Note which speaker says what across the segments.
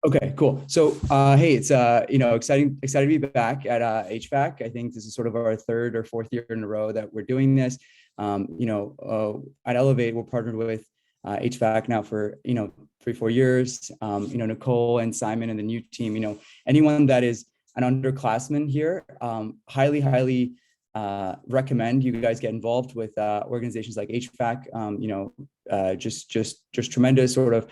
Speaker 1: Okay, cool. So, hey, it's excited to be back at HVAC. I think this is sort of our third or fourth year in a row that we're doing this. At Elevate, we're partnered with HVAC now for 3-4 years. Nicole and Simon and the new team. Anyone that is an underclassman here, highly recommend you guys get involved with organizations like HVAC. Just tremendous sort of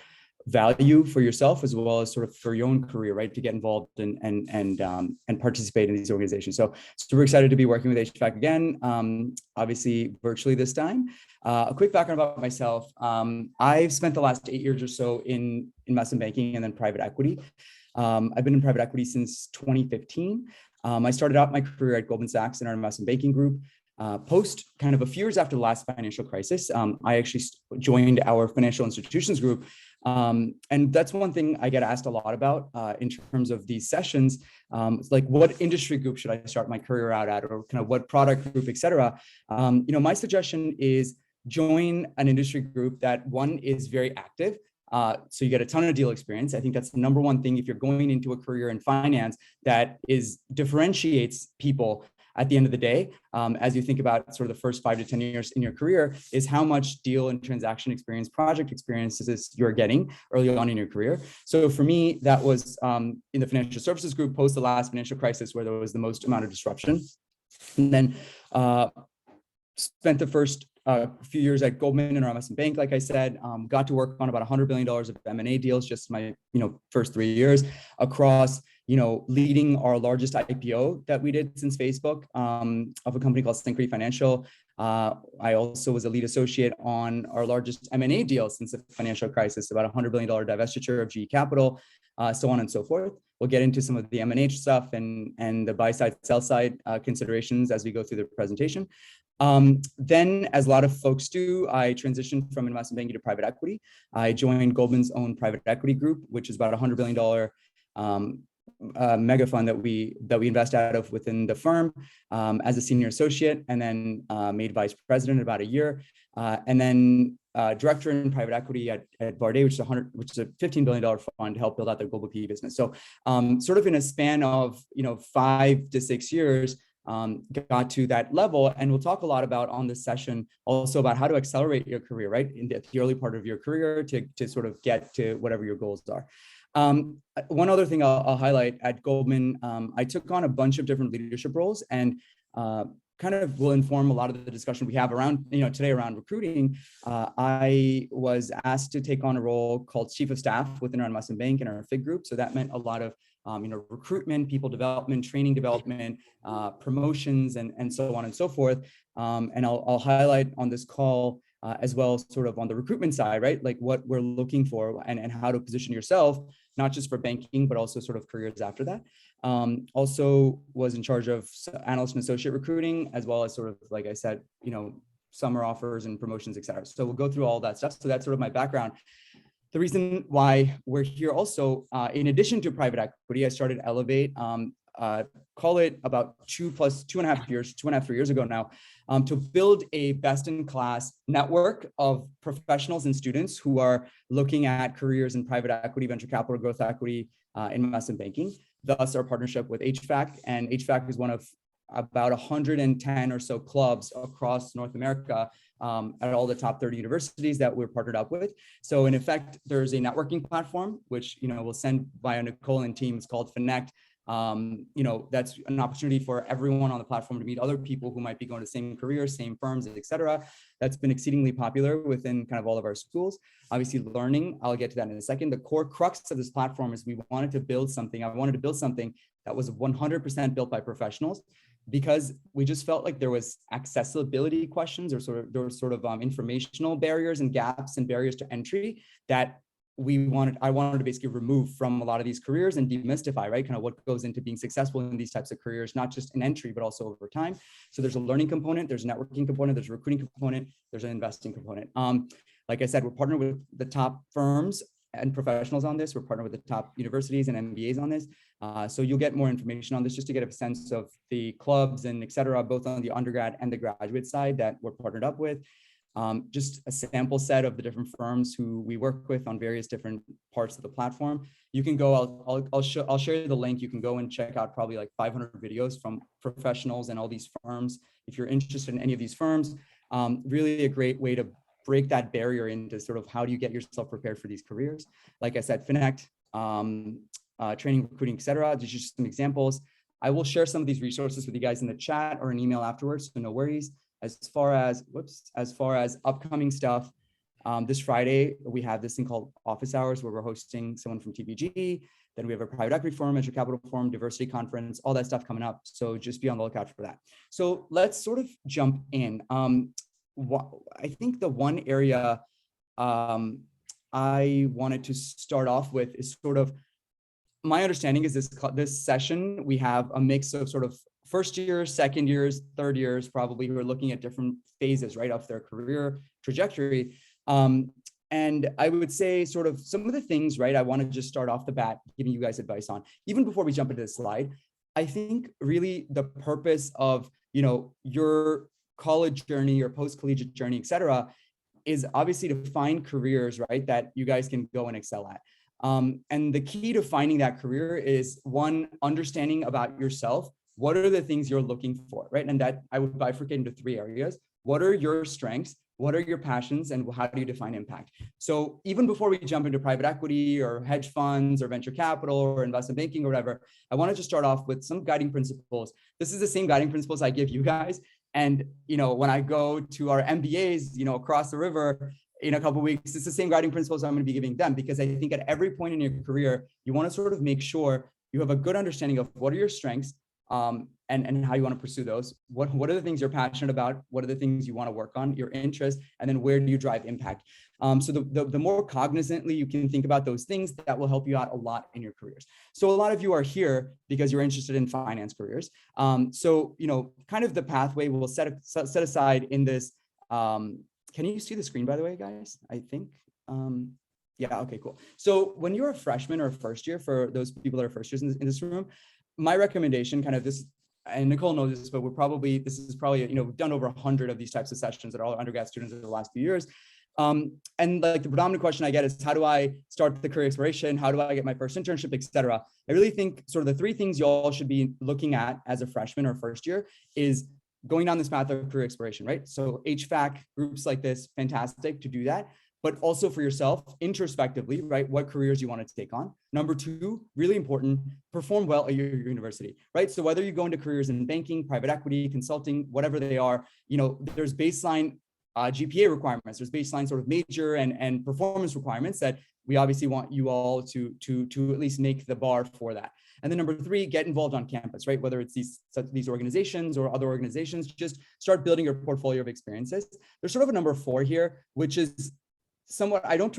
Speaker 1: value for yourself as well as sort of for your own career, right? To get involved and participate in these organizations. So we're excited to be working with HVAC again, obviously virtually this time. A quick background about myself. I've spent the last 8 years or so in investment banking and then private equity. I've been in private equity since 2015. I started out my career at Goldman Sachs in our investment banking group. Post kind of a few years after the last financial crisis, I actually joined our financial institutions group. And that's one thing I get asked a lot about in terms of these sessions. It's like, what industry group should I start my career out at, or kind of what product group, et cetera. My suggestion is join an industry group that, one, is very active. So you get a ton of deal experience. I think that's the number one thing if you're going into a career in finance that differentiates people at the end of the day, as you think about sort of the first 5 to 10 years in your career, is how much deal and transaction experience, project experiences you're getting early on in your career. So for me, that was in the financial services group post the last financial crisis, where there was the most amount of disruption. And then spent the first few years at Goldman in our investment bank, like I said, got to work on about $100 billion of M&A deals just my first 3 years across leading our largest IPO that we did since Facebook, of a company called Synchrony Financial. I also was a lead associate on our largest M&A deal since the financial crisis, about $100 billion divestiture of GE Capital, so on and so forth. We'll get into some of the M&A stuff and the buy side, sell side considerations as we go through the presentation. Then, as a lot of folks do, I transitioned from investment banking to private equity. I joined Goldman's own private equity group, which is about $100 billion mega fund that we invest out of within the firm, as a senior associate, and then made vice president in about a year, and then director in private equity at Bardet, which is a $15 billion fund to help build out their global PE business. So sort of in a span of 5 to 6 years, got to that level. And we'll talk a lot about on this session also about how to accelerate your career, right, in the early part of your career to sort of get to whatever your goals are. One other thing I'll highlight at Goldman, I took on a bunch of different leadership roles, and kind of will inform a lot of the discussion we have around, today around recruiting. I was asked to take on a role called Chief of Staff within our investment bank and our FIG group. So that meant a lot of recruitment, people development, training development, promotions, and so on and so forth. And I'll highlight on this call as well, sort of on the recruitment side, right? Like what we're looking for and how to position yourself, not just for banking, but also sort of careers after that. Also was in charge of analyst and associate recruiting, as well as sort of, like I said, summer offers and promotions, et cetera. So we'll go through all that stuff. So that's sort of my background. The reason why we're here also, in addition to private equity, I started Elevate, call it about 2.5 years, 2.5, 3 years ago now, to build a best-in-class network of professionals and students who are looking at careers in private equity, venture capital, growth equity, investment banking. Thus, our partnership with HVAC, and HVAC is one of about 110 or so clubs across North America, at all the top 30 universities that we're partnered up with. So in effect, there's a networking platform, which we'll send via Nicole and team. It's called Connect. That's an opportunity for everyone on the platform to meet other people who might be going to the same careers, same firms, et cetera. That's been exceedingly popular within kind of all of our schools. Obviously, learning, I'll get to that in a second. The core crux of this platform is I wanted to build something that was 100% built by professionals, because we just felt like there was accessibility questions or sort of informational barriers and gaps and barriers to entry that I wanted to basically remove from a lot of these careers and demystify, right? Kind of what goes into being successful in these types of careers, not just in entry, but also over time. So there's a learning component, there's a networking component, there's a recruiting component, there's an investing component. Like I said, we're partnered with the top firms and professionals on this. We're partnered with the top universities and MBAs on this. So you'll get more information on this just to get a sense of the clubs and et cetera, both on the undergrad and the graduate side that we're partnered up with. just a sample set of the different firms who we work with on various different parts of the platform. You can go, I'll share the link. You can go and check out probably like 500 videos from professionals and all these firms. If you're interested in any of these firms, really a great way to break that barrier into sort of how do you get yourself prepared for these careers. Like I said, Finect, training, recruiting, et cetera. These are just some examples. I will share some of these resources with you guys in the chat or an email afterwards, so no worries. As far as upcoming stuff, this Friday, we have this thing called Office Hours where we're hosting someone from TPG. Then we have a private equity forum, venture capital forum, diversity conference, all that stuff coming up. So just be on the lookout for that. So let's sort of jump in. I think the one area I wanted to start off with is sort of, my understanding is this session, we have a mix of sort of first years, second years, third years, probably, who are looking at different phases, right, of their career trajectory. And I would say sort of some of the things, right, I want to just start off the bat giving you guys advice on, even before we jump into this slide. I think really the purpose of, you know, your college journey, your post-collegiate journey, et cetera, is obviously to find careers, right, that you guys can go and excel at. And the key to finding that career is, one, understanding about yourself. What are the things you're looking for, right? And that I would bifurcate into 3 areas. What are your strengths? What are your passions? And how do you define impact? So even before we jump into private equity or hedge funds or venture capital or investment banking or whatever, I want to just start off with some guiding principles. This is the same guiding principles I give you guys. And, you know, when I go to our MBAs, you know, across the river in a couple of weeks, it's the same guiding principles I'm going to be giving them, because I think at every point in your career, you want to sort of make sure you have a good understanding of what are your strengths, and how you want to pursue those. What are the things you're passionate about? What are the things you want to work on, your interest, and then where do you drive impact? So the more cognizantly you can think about those things, that will help you out a lot in your careers. So a lot of you are here because you're interested in finance careers. So, you know, kind of the pathway we'll set aside in this. Can you see the screen, by the way, guys? I think. Yeah, okay, cool. So when you're a freshman or a first year, for those people that are first years in this room, my recommendation, kind of this, and Nicole knows this, but this is probably, you know, we've done over 100 of these types of sessions that are all undergrad students in the last few years. And like the predominant question I get is, how do I start the career exploration? How do I get my first internship, et cetera? I really think sort of the 3 things you all should be looking at as a freshman or first year is going down this path of career exploration, right? So HVAC groups like this, fantastic to do that. But also for yourself, introspectively, right? What careers you want to take on. Number 2, really important, perform well at your university, right? So whether you go into careers in banking, private equity, consulting, whatever they are, you know, there's baseline GPA requirements, there's baseline sort of major and performance requirements that we obviously want you all to at least make the bar for that. And then number 3, get involved on campus, right? Whether it's these organizations or other organizations, just start building your portfolio of experiences. There's sort of a number 4 here, which is somewhat, I don't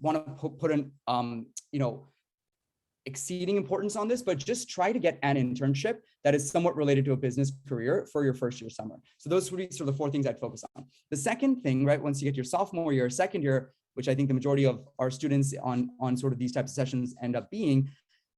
Speaker 1: want to put an, you know, exceeding importance on this, but just try to get an internship that is somewhat related to a business career for your first year summer. So those would be sort of the 4 things I'd focus on. The second thing, right, once you get your sophomore year, second year, which I think the majority of our students on sort of these types of sessions end up being,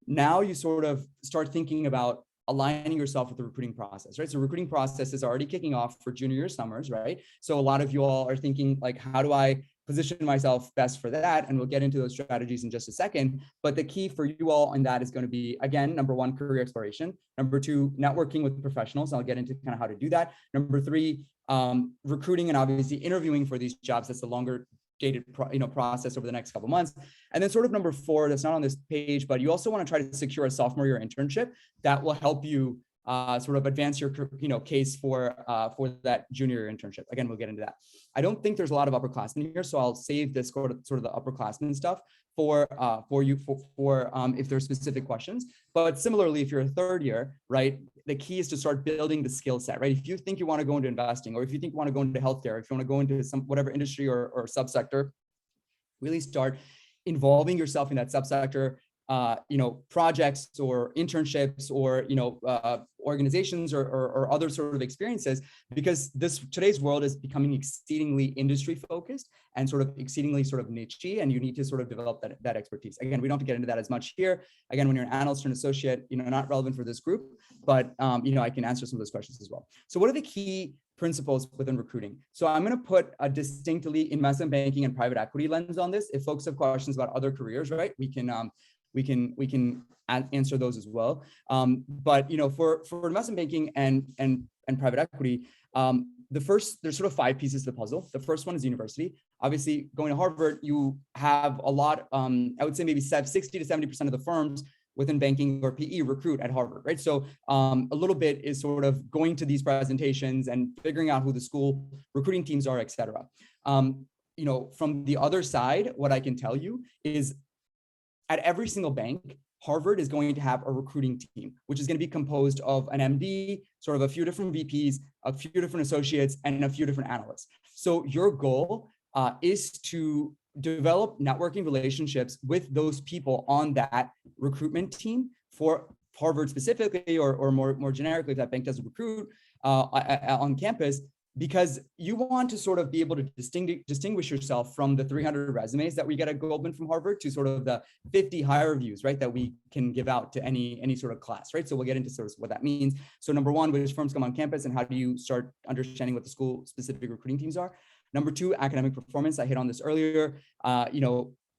Speaker 1: now you sort of start thinking about aligning yourself with the recruiting process, right? So recruiting process is already kicking off for junior year summers, right? So a lot of you all are thinking like, how do I position myself best for that? And we'll get into those strategies in just a second. But the key for you all in that is going to be, again, number 1, career exploration. Number 2, networking with professionals. I'll get into kind of how to do that. Number 3, recruiting and obviously interviewing for these jobs. That's the longer dated process over the next couple of months. And then sort of number 4, that's not on this page, but you also want to try to secure a sophomore year internship that will help you sort of advance your case for that junior year internship. Again, we'll get into that. I don't think there's a lot of upperclassmen here, so I'll save this sort of the upperclassmen stuff for you if there's specific questions. But similarly, if you're a third year, right, the key is to start building the skill set, right? If you think you want to go into investing, or if you think you want to go into healthcare, if you want to go into some whatever industry or subsector, really start involving yourself in that subsector, projects or internships or, organizations or other sort of experiences, because today's world is becoming exceedingly industry focused and sort of exceedingly sort of niche-y, and you need to sort of develop that expertise. Again, we don't have to get into that as much here. Again, when you're an analyst or an associate, not relevant for this group, but, I can answer some of those questions as well. So what are the key principles within recruiting. So I'm going to put a distinctly investment banking and private equity lens on this. If folks have questions about other careers, right, we can answer those as well. But for investment banking and private equity, there's sort of 5 pieces to the puzzle. The first one is university. Obviously, going to Harvard, you have a lot. I would say maybe 60 to 70% of the firms within banking or PE recruit at Harvard, right? So a little bit is sort of going to these presentations and figuring out who the school recruiting teams are, et cetera. From the other side, what I can tell you is at every single bank, Harvard is going to have a recruiting team, which is going to be composed of an MD, sort of a few different VPs, a few different associates, and a few different analysts. So your goal is to develop networking relationships with those people on that recruitment team for Harvard specifically, or more generically, if that bank doesn't recruit on campus, because you want to sort of be able to distinguish yourself from the 300 resumes that we get at Goldman from Harvard to sort of the 50 higher reviews, right, that we can give out to any sort of class, right? So we'll get into sort of what that means. So number one, which firms come on campus and how do you start understanding what the school specific recruiting teams are? Number two, academic performance. I hit on this earlier.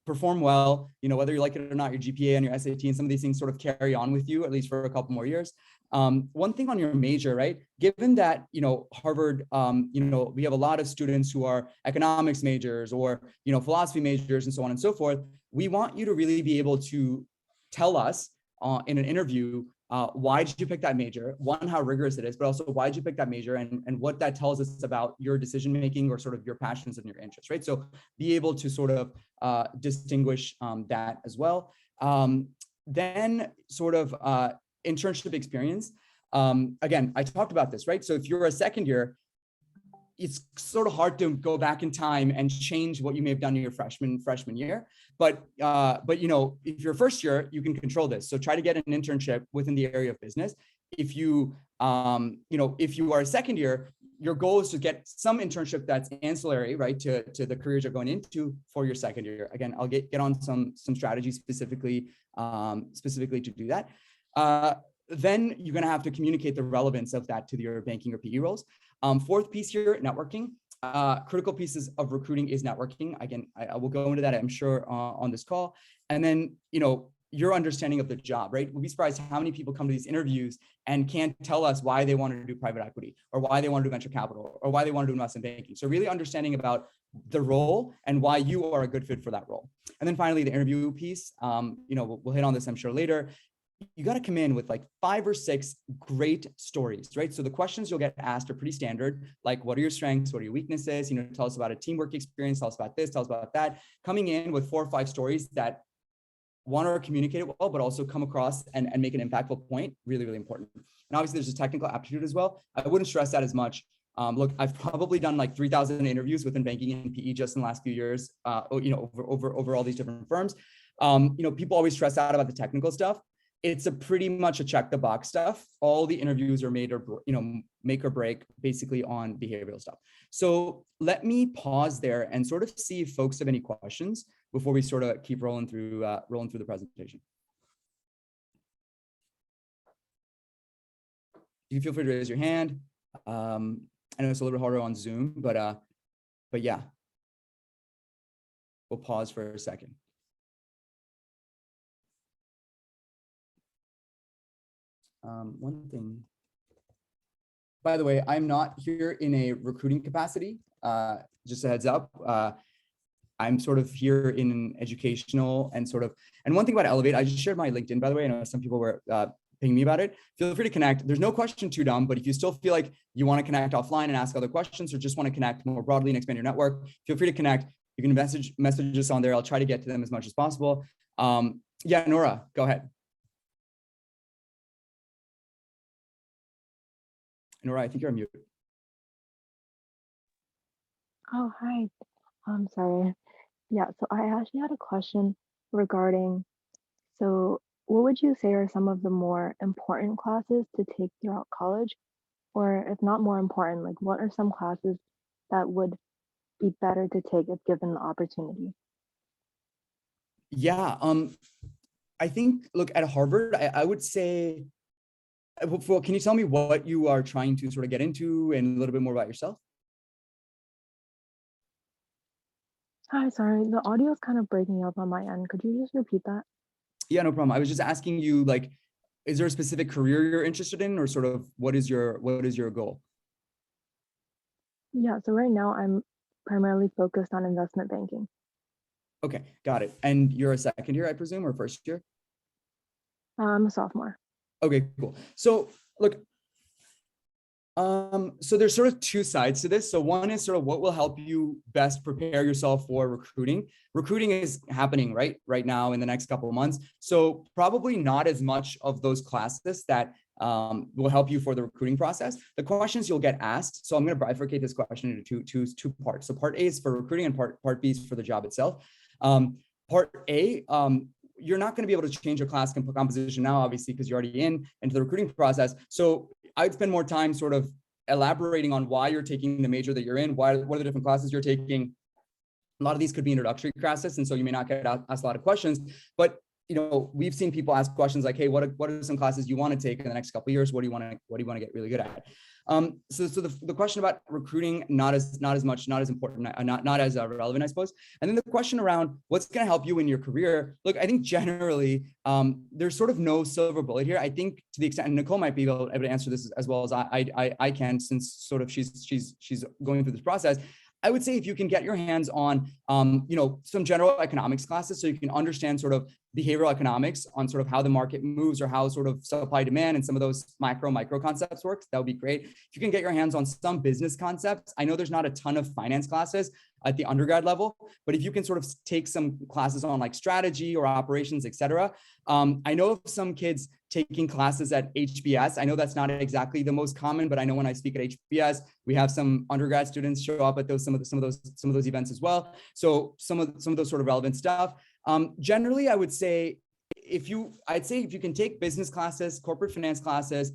Speaker 1: Perform well, whether you like it or not, your GPA and your SAT and some of these things sort of carry on with you, at least for a couple more years. One thing on your major, right? Given that, Harvard, we have a lot of students who are economics majors or, philosophy majors and so on and so forth. We want you to really be able to tell us in an interview, why did you pick that major? One, how rigorous it is, but also why did you pick that major and what that tells us about your decision-making or sort of your passions and your interests, right? So be able to sort of distinguish that as well. Then sort of internship experience. Again, I talked about this, right? So if you're a second year, it's sort of hard to go back in time and change what you may have done in your freshman year. But if you're first year, you can control this. So try to get an internship within the area of business. If you are a second year, your goal is to get some internship that's ancillary, right, to the careers you're going into for your second year. Again, I'll get on some strategies specifically to do that. Then you're going to have to communicate the relevance of that to your banking or PE roles. Fourth piece here, networking. Critical pieces of recruiting is networking. Again, I will go into that, I'm sure, on this call. And then, your understanding of the job, right? We'll be surprised how many people come to these interviews and can't tell us why they want to do private equity or why they want to do venture capital or why they want to do investment banking. So really understanding about the role and why you are a good fit for that role. And then finally, the interview piece, we'll hit on this, I'm sure, later. You got to come in with like 5 or 6 great stories, right? So the questions you'll get asked are pretty standard. Like, what are your strengths? What are your weaknesses? Tell us about a teamwork experience. Tell us about this. Tell us about that. Coming in with 4 or 5 stories that want to communicate well, but also come across and make an impactful point. Really, really important. And obviously there's a technical aptitude as well. I wouldn't stress that as much. Look, I've probably done like 3,000 interviews within banking and PE just in the last few years, over all these different firms. People always stress out about the technical stuff. It's a pretty much a check the box stuff. All the interviews are make or break basically on behavioral stuff. So let me pause there and sort of see if folks have any questions before we sort of keep rolling through the presentation. You can feel free to raise your hand. I know it's a little bit harder on Zoom, but yeah, we'll pause for a second. One thing, by the way, I'm not here in a recruiting capacity, just a heads up. I'm sort of here in an educational and one thing about Elevate, I just shared my LinkedIn, by the way. I know some people were pinging me about it. Feel free to connect. There's no question too dumb, but if you still feel like you want to connect offline and ask other questions or just want to connect more broadly and expand your network, feel free to connect. You can message us on there. I'll try to get to them as much as possible. Yeah, Nora, go ahead. Nora, I think you're on mute.
Speaker 2: Oh, hi. I'm sorry. Yeah, so I actually had a question regarding, so what would you say are some of the more important classes to take throughout college? Or if not more important, like what are some classes that would be better to take if given the opportunity?
Speaker 1: Yeah, I think, look, at Harvard, I would say Can you tell me what you are trying to sort of get into and a little bit more about yourself?
Speaker 2: Hi, sorry, the audio is kind of breaking up on my end. Could you just repeat that?
Speaker 1: Yeah, no problem. I was just asking you, like, is there a specific career you're interested in, or sort of what is your goal?
Speaker 2: Yeah, so right now I'm primarily focused on investment banking.
Speaker 1: Okay, got it. And you're a second year, I presume, or first year?
Speaker 2: I'm a sophomore.
Speaker 1: Okay, cool. So look, so there's sort of two sides to this. So one is sort of what will help you best prepare yourself for recruiting. Recruiting is happening right now in the next couple of months. So probably not as much of those classes that will help you for the recruiting process. The questions you'll get asked. So I'm going to bifurcate this question into two parts. So part A is for recruiting and part B is for the job itself. Part A, you're not going to be able to change your class composition now, obviously, because you're already into the recruiting process. So I'd spend more time sort of elaborating on why you're taking the major that you're in, what are the different classes you're taking. A lot of these could be introductory classes, and so you may not get asked a lot of questions, but we've seen people ask questions like, hey, what are some classes you want to take in the next couple of years? What do you want to get really good at? So the question about recruiting, not as important, not as relevant, I suppose. And then the question around what's going to help you in your career. Look, I think generally there's sort of no silver bullet here. I think to the extent, and Nicole might be able to answer this as well as I can, since sort of she's going through this process. I would say if you can get your hands on, some general economics classes, so you can understand sort of behavioral economics on sort of how the market moves or how sort of supply demand and some of those micro concepts works, that would be great. If you can get your hands on some business concepts, I know there's not a ton of finance classes at the undergrad level, but if you can sort of take some classes on like strategy or operations, et cetera. I know of some kids taking classes at HBS. I know that's not exactly the most common, but I know when I speak at HBS, we have some undergrad students show up at some of those events as well. So some of those sort of relevant stuff. Generally, I'd say if you can take business classes, corporate finance classes,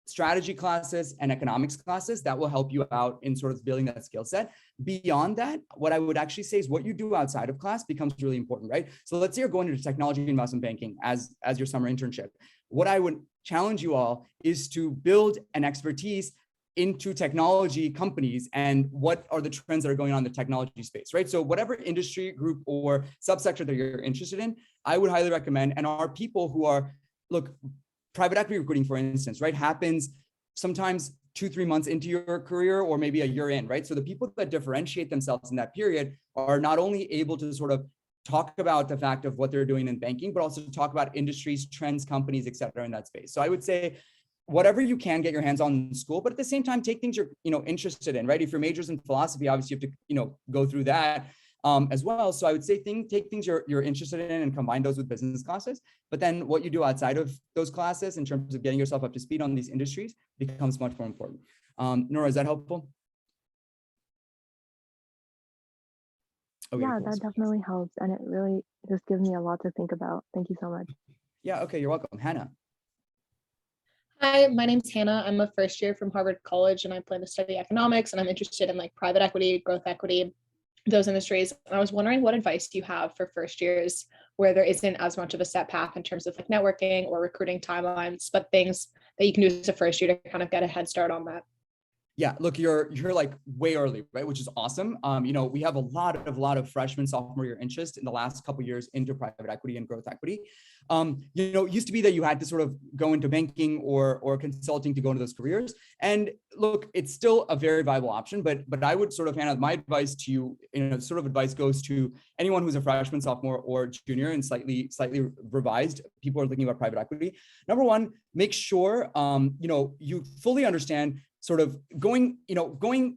Speaker 1: strategy classes, and economics classes, that will help you out in sort of building that skill set. Beyond that, what I would actually say is what you do outside of class becomes really important, right? So let's say you're going into technology and investment banking as your summer internship. What I would challenge you all is to build an expertise into technology companies and what are the trends that are going on in the technology space, right? So whatever industry group or subsector that you're interested in, I would highly recommend. And are people who are, look, private equity recruiting, for instance, right, happens sometimes 2-3 months into your career or maybe a year in, right? So the people that differentiate themselves in that period are not only able to sort of talk about the fact of what they're doing in banking, but also to talk about industries, trends, companies, et cetera, in that space. So I would say whatever you can get your hands on in school, but at the same time, take things you're interested in, right? If your major's in philosophy, obviously you have to go through that as well. So I would say take things you're interested in and combine those with business classes. But then what you do outside of those classes in terms of getting yourself up to speed on these industries becomes much more important. Nora, is that helpful?
Speaker 2: Okay, yeah, cool. That definitely helps. And it really just gives me a lot to think about. Thank you so much.
Speaker 1: Yeah, okay, you're welcome. Hannah.
Speaker 3: Hi, my name's Hannah. I'm a first year from Harvard College and I plan to study economics, and I'm interested in like private equity, growth equity, those industries. And I was wondering what advice do you have for first years where there isn't as much of a set path in terms of like networking or recruiting timelines, but things that you can do as a first year to kind of get a head start on that?
Speaker 1: Yeah, look, you're like way early, right? Which is awesome. We have a lot of freshman, sophomore year interest in the last couple of years into private equity and growth equity. It used to be that you had to sort of go into banking or consulting to go into those careers. And look, it's still a very viable option, but I would sort of hand out my advice to you, sort of advice goes to anyone who's a freshman, sophomore, or junior and slightly revised. People are thinking about private equity. Number one, make sure, you fully understand sort of going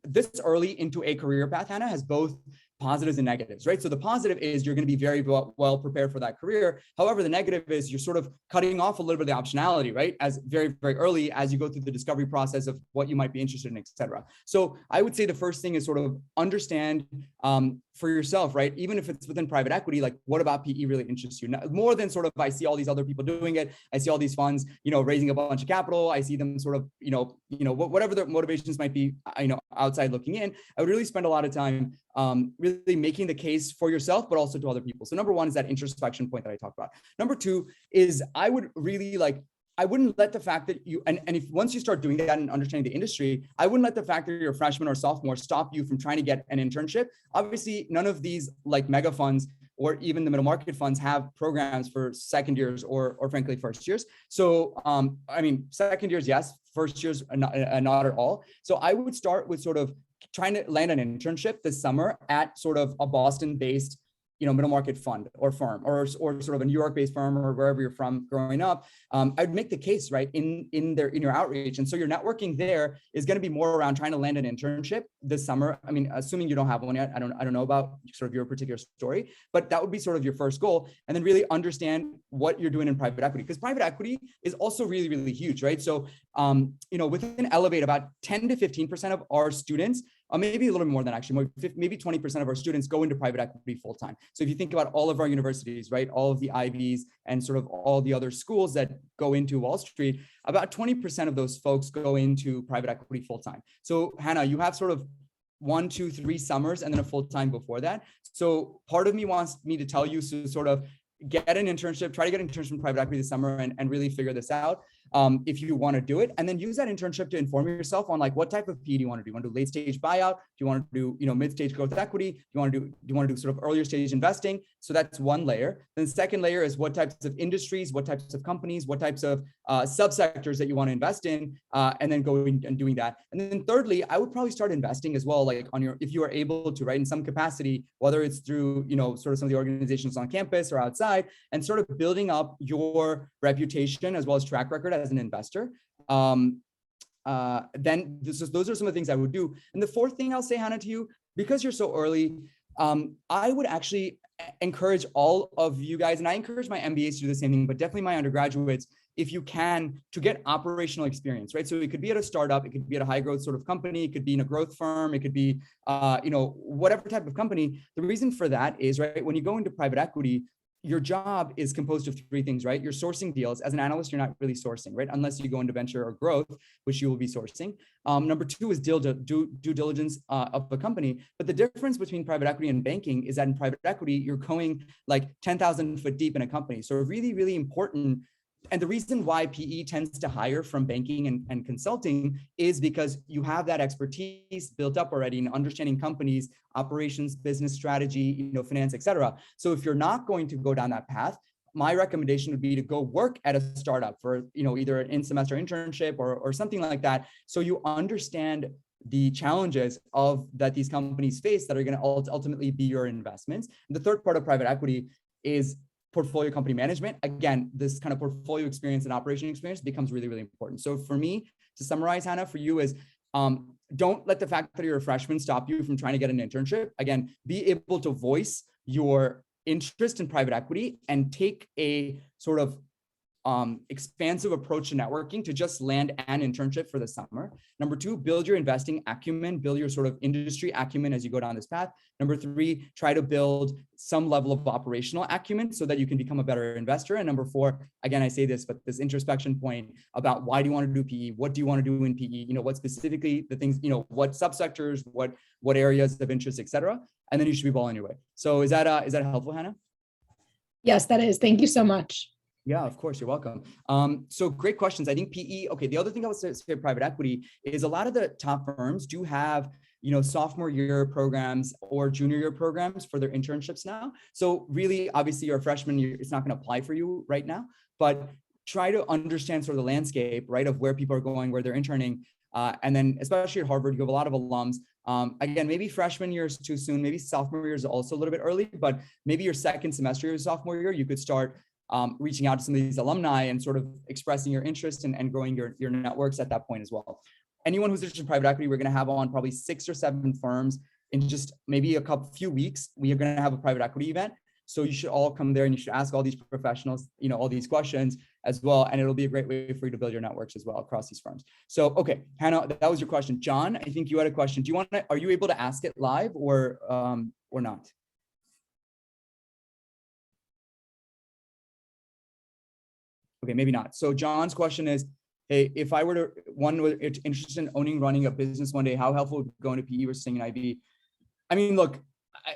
Speaker 1: this early into a career path, Hannah, has both positives and negatives, right? So the positive is you're going to be very well prepared for that career. However, the negative is you're sort of cutting off a little bit of the optionality, right? As very early as you go through the discovery process of what you might be interested in, et cetera. So I would say the first thing is sort of understand for yourself, right? Even if it's within private equity, like what about PE really interests you? More than sort of, I see all these other people doing it. I see all these funds, raising a bunch of capital. I see them sort of, whatever their motivations might be, outside looking in. I would really spend a lot of time really making the case for yourself, but also to other people. So number one is that introspection point that I talked about. Number two is I would really I wouldn't let the fact that you, and if once you start doing that and understanding the industry, I wouldn't let the fact that you're a freshman or sophomore stop you from trying to get an internship. Obviously, none of these like mega funds or even the middle market funds have programs for second years or frankly first years. So, I mean, second years, yes, first years, not at all. So I would start with sort of trying to land an internship this summer at sort of a Boston-based, middle market fund or firm, or sort of a New York-based firm or wherever you're from growing up. I'd make the case, right, in your outreach. And so your networking there is going to be more around trying to land an internship this summer. I mean, assuming you don't have one yet, I don't know about sort of your particular story, but that would be sort of your first goal. And then really understand what you're doing in private equity, because private equity is also really, really huge, right? So, within Elevate, about 10 to 15% of our students, maybe a little bit more than actually, maybe 20% of our students go into private equity full-time. So if you think about all of our universities, right, all of the Ivies and sort of all the other schools that go into Wall Street, about 20% of those folks go into private equity full-time. So Hannah, you have sort of 1, 2, 3 summers and then a full-time before that. So part of me wants me to tell you to sort of get an internship, try to get an internship in private equity this summer and really figure this out. If you want to do it, and then use that internship to inform yourself on like what type of PE do you want to do? You want to do late stage buyout? Do you want to do mid stage growth equity? Do you want to do sort of earlier stage investing? So that's one layer. Then the second layer is what types of industries, what types of companies, what types of subsectors that you want to invest in, and then going and doing that. And then thirdly, I would probably start investing as well, like if you are able to, right, in some capacity, whether it's through sort of some of the organizations on campus or outside, and sort of building up your reputation as well as track record as an investor. Then those are some of the things I would do. And the fourth thing I'll say, Hannah, to you, because you're so early, I would actually encourage all of you guys, and I encourage my MBAs to do the same thing, but definitely my undergraduates, if you can, to get operational experience, right? So it could be at a startup, it could be at a high growth sort of company, it could be in a growth firm, it could be, whatever type of company. The reason for that is, right, when you go into private equity, your job is composed of 3 things, right? You're sourcing deals. As an analyst, you're not really sourcing, right? Unless you go into venture or growth, which you will be sourcing. Number 2 is due diligence of a company. But the difference between private equity and banking is that in private equity, you're going like 10,000 foot deep in a company. So really, really important. And the reason why PE tends to hire from banking and consulting is because you have that expertise built up already in understanding companies, operations, business strategy, finance, et cetera. So if you're not going to go down that path, my recommendation would be to go work at a startup for, either an in-semester internship or something like that. So you understand the challenges that these companies face that are going to ultimately be your investments. And the third part of private equity is portfolio company management. Again, this kind of portfolio experience and operation experience becomes really, really important. So for me, to summarize, Hannah, for you is, don't let the fact that you're a freshman stop you from trying to get an internship. Again, be able to voice your interest in private equity and take a sort of expansive approach to networking to just land an internship for the summer. Number 2, build your investing acumen, build your sort of industry acumen as you go down this path. Number 3, try to build some level of operational acumen so that you can become a better investor. And number 4, again, I say this, but this introspection point about why do you want to do PE? What do you want to do in PE? What specifically the things, what subsectors, what areas of interest, et cetera. And then you should be well on your way. So is that helpful, Hannah?
Speaker 3: Yes, that is. Thank you so much.
Speaker 1: Yeah, of course, you're welcome. So great questions. I think PE, okay, the other thing I would say private equity is a lot of the top firms do have, sophomore year programs or junior year programs for their internships now. So really, obviously you're a freshman, it's not going to apply for you right now, but try to understand sort of the landscape, right, of where people are going, where they're interning. And then especially at Harvard, you have a lot of alums. Again, maybe freshman year is too soon, maybe sophomore year is also a little bit early, but maybe your second semester of sophomore year, you could start reaching out to some of these alumni and sort of expressing your interest and growing your networks at that point as well. Anyone who's interested in private equity, we're going to have on probably 6 or 7 firms in just maybe few weeks. We are going to have a private equity event. So you should all come there and you should ask all these professionals, all these questions as well. And it'll be a great way for you to build your networks as well across these firms. So, okay, Hannah, that was your question. John, I think you had a question. Are you able to ask it live or not? Okay, maybe not. So John's question is, hey, if I were interested in running a business one day, how helpful would going to PE versus staying in IB? I mean, look,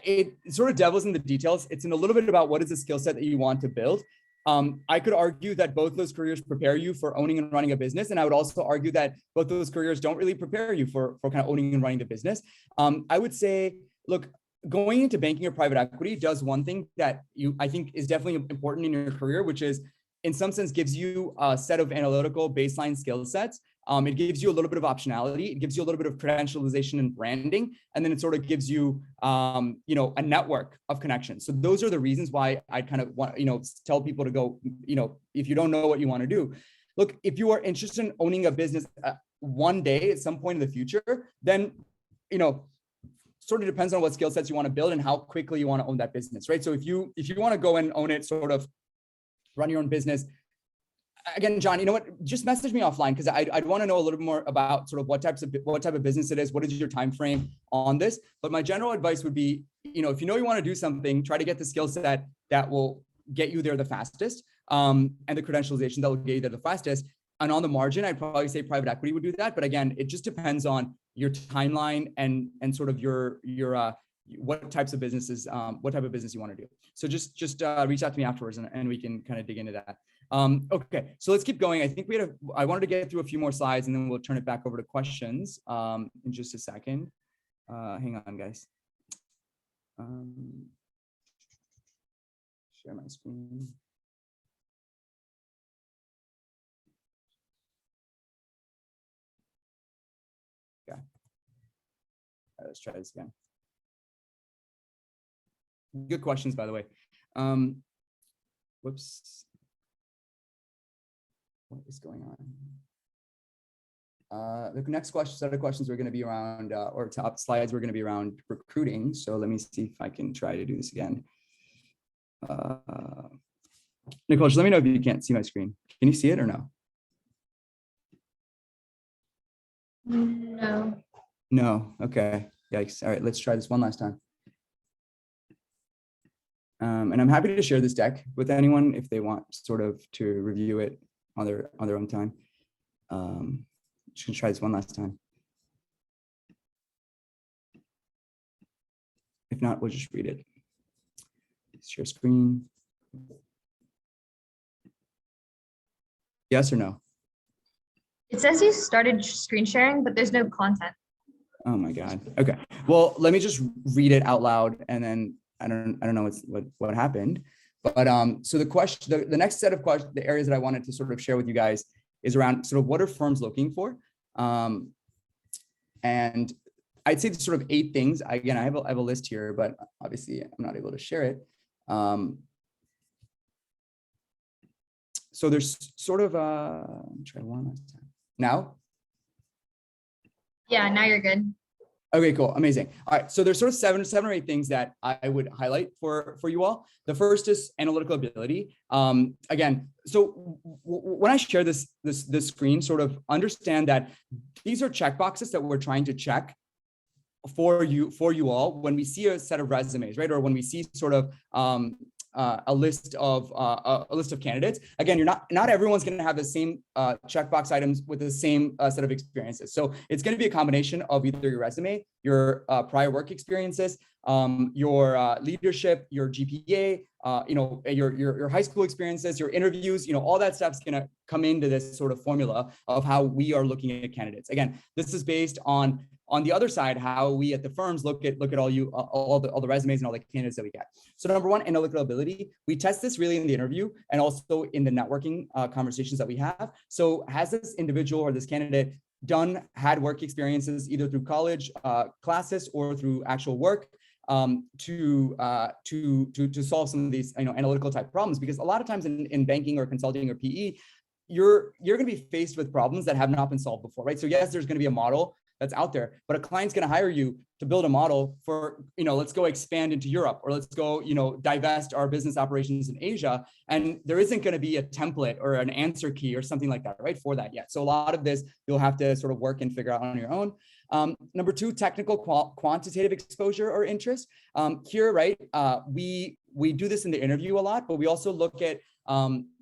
Speaker 1: it sort of devils in the details. It's in a little bit about what is the skill set that you want to build. I could argue that both those careers prepare you for owning and running a business. And I would also argue that both those careers don't really prepare you for kind of owning and running the business. I would say, look, going into banking or private equity does one thing that I think is definitely important in your career, which is in some sense gives you a set of analytical baseline skill sets. It gives you a little bit of optionality. It gives you a little bit of credentialization and branding. And then it sort of gives you, a network of connections. So those are the reasons why I kind of want, tell people to go, if you don't know what you want to do, look, if you are interested in owning a business one day at some point in the future, then, sort of depends on what skill sets you want to build and how quickly you want to own that business, right? So if you want to go and own it, sort of run your own business, again, John, you know what? Just message me offline because I'd want to know a little bit more about sort of what type of business it is. What is your time frame on this? But my general advice would be, if you know you want to do something, try to get the skill set that will get you there the fastest, and the credentialization that will get you there the fastest. And on the margin, I'd probably say private equity would do that. But again, it just depends on your timeline and sort of your what types of businesses, what type of business you want to do. So just reach out to me afterwards and we can kind of dig into that. Okay, so let's keep going. I think I wanted to get through a few more slides and then we'll turn it back over to questions in just a second. Hang on, guys. Share my screen. Yeah. All right, let's try this again. Good questions, by the way. Whoops. What is going on? The next set of questions are going to be around, or top slides were going to be around recruiting. So let me see if I can try to do this again. Nicole, just let me know if you can't see my screen. Can you see it or no?
Speaker 3: No.
Speaker 1: No. Okay. Yikes. All right. Let's try this one last time. And I'm happy to share this deck with anyone if they want sort of to review it on their own time. Just gonna try this one last time. If not, we'll just read it. Share screen. Yes or no?
Speaker 4: It says you started screen sharing, but there's no content.
Speaker 1: Oh my God. Okay. Well, let me just read it out loud, and then I don't know what happened. But so the next set of questions, the areas that I wanted to sort of share with you guys is around sort of what are firms looking for, and I'd say sort of 8 things. Again, I have a list here, but obviously I'm not able to share it. So there's sort of let me try one last time. Now?
Speaker 4: Yeah, now you're good.
Speaker 1: Okay, cool, amazing. All right, so there's sort of seven or 8 things that I would highlight for you all. The first is analytical ability. Again, so when I share this screen, sort of understand that these are checkboxes that we're trying to check for you all when we see a set of resumes, right? Or when we see sort of a list of candidates. Again, not everyone's going to have the same checkbox items with the same set of experiences. So it's going to be a combination of either your resume, your prior work experiences, your leadership, your GPA, your high school experiences, your interviews, all that stuff's going to come into this sort of formula of how we are looking at candidates. Again, this is based on the other side, how we at the firms look at all the resumes and all the candidates that we get. So number one, analytical ability. We test this really in the interview and also in the networking conversations that we have. So has this individual or this candidate had work experiences either through college classes or through actual work to solve some of these analytical type problems? Because a lot of times in banking or consulting or PE, you're going to be faced with problems that have not been solved before, right? So yes, there's going to be a model that's out there, but a client's going to hire you to build a model for, let's go expand into Europe, or let's go, divest our business operations in Asia. And there isn't going to be a template or an answer key or something like that, right, for that yet. So a lot of this, you'll have to sort of work and figure out on your own. Number two, technical quantitative exposure or interest. Here, right, we do this in the interview a lot, but we also look at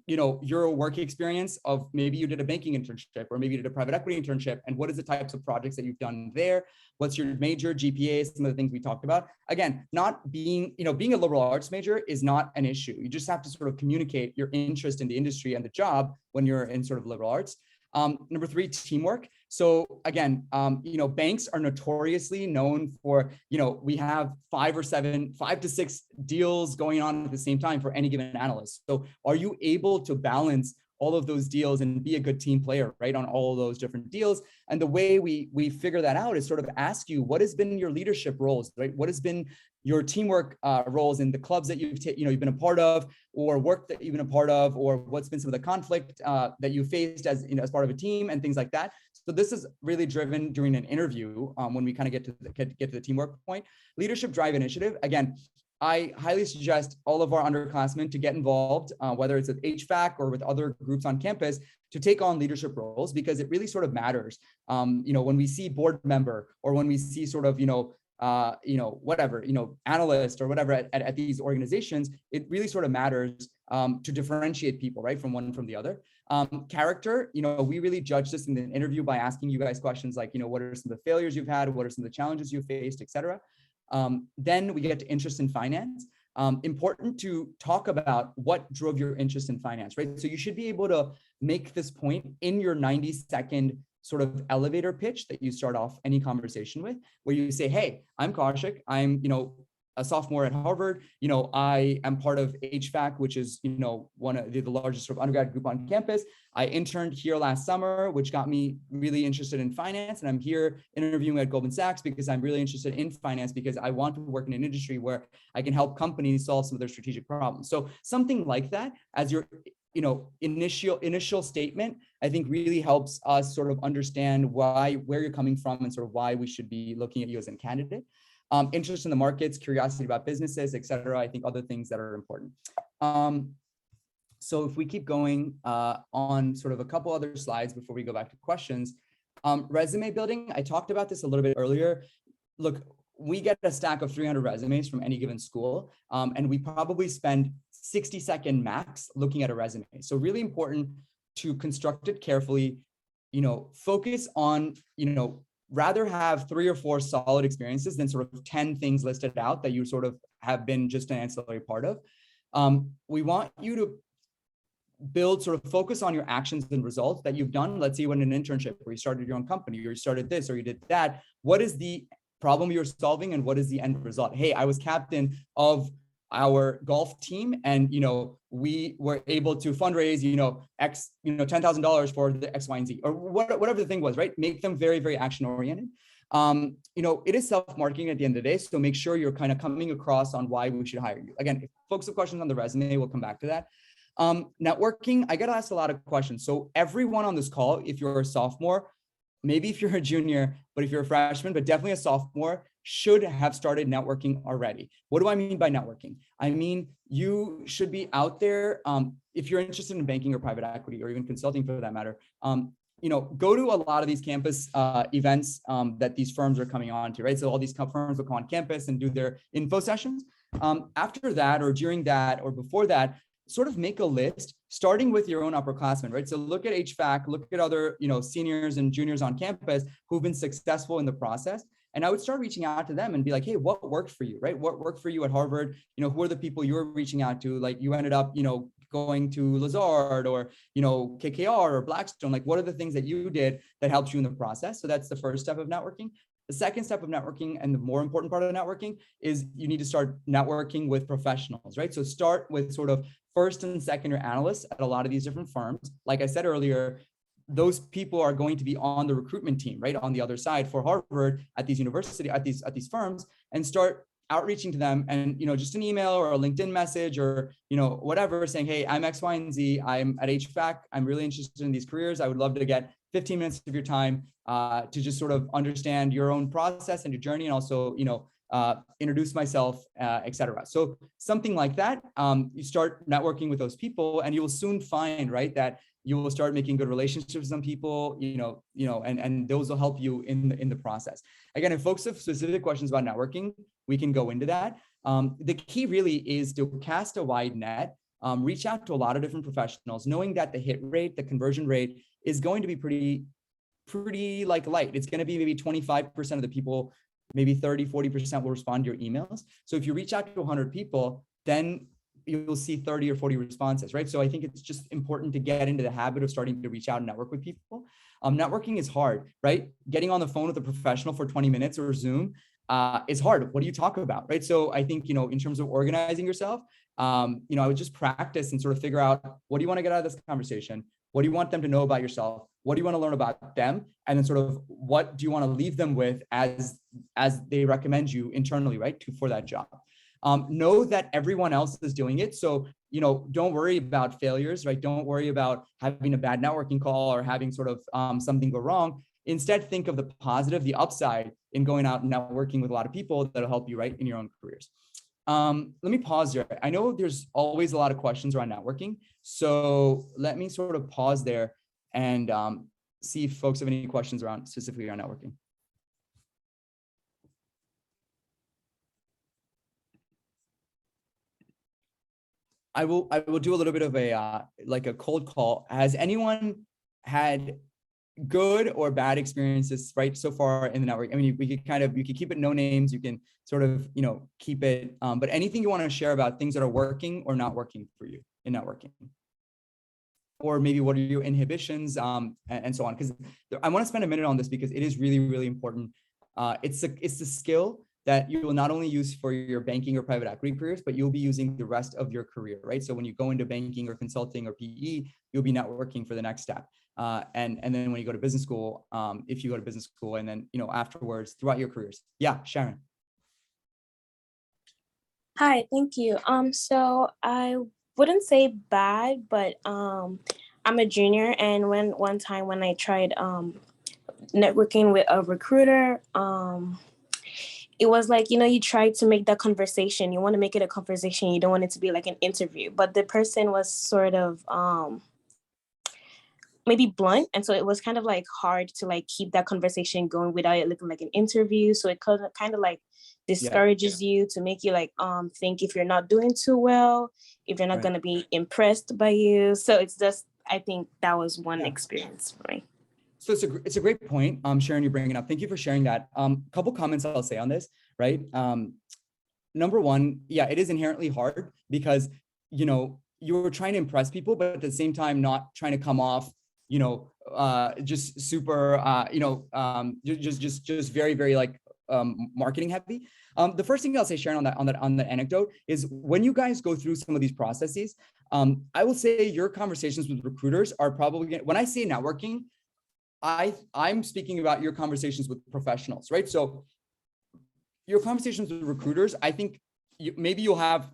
Speaker 1: your work experience of maybe you did a banking internship or maybe you did a private equity internship, and what is the types of projects that you've done there? What's your major, GPA, some of the things we talked about. Again, not being, being a liberal arts major is not an issue. You just have to sort of communicate your interest in the industry and the job when you're in sort of liberal arts. Number 3, teamwork. So again, banks are notoriously known for, we have 5 to 6 deals going on at the same time for any given analyst. So are you able to balance all of those deals and be a good team player, right, on all of those different deals? And the way we figure that out is sort of ask you, what has been your leadership roles, right? What has been your teamwork roles in the clubs that you've been a part of, or work that you've been a part of, or what's been some of the conflict that you faced as as part of a team and things like that. So this is really driven during an interview when we kind of get to the teamwork point. Leadership drive initiative. Again, I highly suggest all of our underclassmen to get involved, whether it's with HVAC or with other groups on campus, to take on leadership roles, because it really sort of matters. When we see board member, or when we see sort of, whatever, analyst or whatever at these organizations, it really sort of matters to differentiate people, right, from one from the other. Character, we really judge this in the interview by asking you guys questions like, what are some of the failures you've had? What are some of the challenges you've faced, et cetera. Then we get to interest in finance. Important to talk about what drove your interest in finance, right? So you should be able to make this point in your 90-second sort of elevator pitch that you start off any conversation with, where you say, hey, I'm Kaushik. I'm, a sophomore at Harvard. I am part of HVAC, which is, one of the largest sort of undergrad group on campus. I interned here last summer, which got me really interested in finance. And I'm here interviewing at Goldman Sachs because I'm really interested in finance, because I want to work in an industry where I can help companies solve some of their strategic problems. So something like that as your initial statement, I think really helps us sort of understand where you're coming from and sort of why we should be looking at you as a candidate. Interest in the markets, curiosity about businesses, et cetera. I think other things that are important. So if we keep going on sort of a couple other slides before we go back to questions. Resume building, I talked about this a little bit earlier. Look, we get a stack of 300 resumes from any given school, and we probably spend 60-second max looking at a resume. So really important to construct it carefully, focus on, rather have 3 or 4 solid experiences than sort of 10 things listed out that you sort of have been just an ancillary part of. We want you to build, sort of focus on your actions and results that you've done. Let's say you went in an internship, or you started your own company, or you started this, or you did that. What is the problem you're solving, and what is the end result? Hey, I was captain of our golf team, and we were able to fundraise X $10,000 for the X, Y, and Z, or whatever the thing was, right? Make them very, very action oriented. It is self-marketing at the end of the day, so make sure you're kind of coming across on why we should hire you. Again, if folks have questions on the resume, we'll come back to that. Networking, I get asked a lot of questions. So everyone on this call, if you're a sophomore, maybe if you're a junior, but if you're a freshman, but definitely a sophomore, should have started networking already. What do I mean by networking? I mean, you should be out there. If you're interested in banking or private equity, or even consulting for that matter, go to a lot of these campus events that these firms are coming on to, right? So all these firms will come on campus and do their info sessions. After that, or during that, or before that, sort of make a list, starting with your own upperclassmen, right? So look at HVAC, look at other, seniors and juniors on campus who've been successful in the process. And I would start reaching out to them and be like, hey, what worked for you, right? What worked for you at Harvard? Who are the people you were reaching out to? Like, you ended up, going to Lazard or, KKR or Blackstone. Like, what are the things that you did that helped you in the process? So that's the first step of networking. The second step of networking, and the more important part of networking, is you need to start networking with professionals, right? So start with sort of first and second year analysts at a lot of these different firms. Like I said earlier, those people are going to be on the recruitment team, right, on the other side for Harvard at these universities, at these firms, and start outreaching to them, and just an email or a LinkedIn message or whatever, saying, hey, I'm X, Y, and Z. I'm at HVAC. I'm really interested in these careers. I would love to get 15 minutes of your time to just sort of understand your own process and your journey, and also introduce myself, etc. So something like that. You start networking with those people, and you will soon find, right, that you will start making good relationships with some people, and those will help you in the process. Again, if folks have specific questions about networking, we can go into that. The key really is to cast a wide net reach out to a lot of different professionals, knowing that the hit rate, the conversion rate is going to be pretty like light. It's going to be maybe 25% of the people, maybe 30, 40% will respond to your emails. So if you reach out to 100 people, then you'll see 30 or 40 responses, right? So I think it's just important to get into the habit of starting to reach out and network with people. Networking is hard, right? Getting on the phone with a professional for 20 minutes or Zoom is hard. What do you talk about, right? So I think, in terms of organizing yourself, I would just practice and sort of figure out, what do you want to get out of this conversation? What do you want them to know about yourself? What do you want to learn about them? And then sort of, what do you want to leave them with as they recommend you internally, right, for that job? Know that everyone else is doing it. So, don't worry about failures, right? Don't worry about having a bad networking call or having sort of something go wrong. Instead, think of the positive, the upside in going out and networking with a lot of people that'll help you, right, in your own careers. Let me pause there. I know there's always a lot of questions around networking. So let me sort of pause there and see if folks have any questions around specifically around networking. I will do a little bit of a like a cold call. Has anyone had good or bad experiences, right, so far in the network? I mean, you could keep it no names, you can sort of, keep it, but anything you want to share about things that are working or not working for you in networking, or maybe what are your inhibitions, and so on. Because I want to spend a minute on this because it is really, really important. It's the skill that you will not only use for your banking or private equity careers, but you'll be using the rest of your career, right? So when you go into banking or consulting or PE, you'll be networking for the next step. And then when you go to business school, if you go to business school, and then, afterwards throughout your careers. Yeah, Sharon.
Speaker 5: Hi, thank you. So I wouldn't say bad, but I'm a junior, and one time when I tried networking with a recruiter, it was like, you try to make that conversation. You want to make it a conversation. You don't want it to be like an interview. But the person was sort of maybe blunt. And so it was kind of like hard to like keep that conversation going without it looking like an interview. So it kind of like discourages you to make you like think if you're not doing too well, if you're not going to be impressed by you. So it's just, I think that was one experience for me.
Speaker 1: So it's a great point, Sharon, you're bringing up. Thank you for sharing that. Couple comments I'll say on this, right? Number one, yeah, it is inherently hard because, you're trying to impress people, but at the same time, not trying to come off, just super, just very, very like marketing heavy. The first thing I'll say, Sharon, on that anecdote is when you guys go through some of these processes, I will say your conversations with recruiters are probably, when I say networking, I'm speaking about your conversations with professionals, right? So your conversations with recruiters, I think maybe you'll have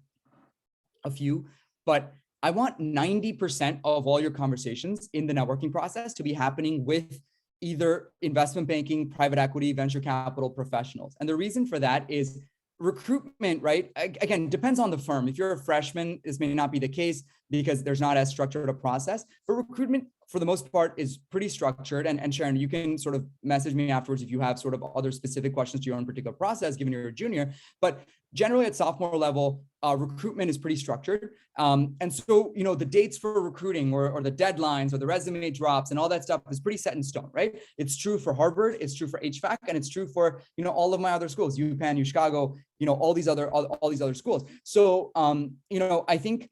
Speaker 1: a few, but I want 90% of all your conversations in the networking process to be happening with either investment banking, private equity, venture capital professionals. And the reason for that is recruitment, right? Again, depends on the firm. If you're a freshman, this may not be the case because there's not as structured a process, but recruitment for the most part is pretty structured. And Sharon, you can sort of message me afterwards if you have sort of other specific questions to your own particular process, given you're a junior. But generally at sophomore level, recruitment is pretty structured. And so, the dates for recruiting or the deadlines or the resume drops and all that stuff is pretty set in stone, right? It's true for Harvard, it's true for HVAC, and it's true for, all of my other schools, UPenn, UChicago, all these other schools. So, I think,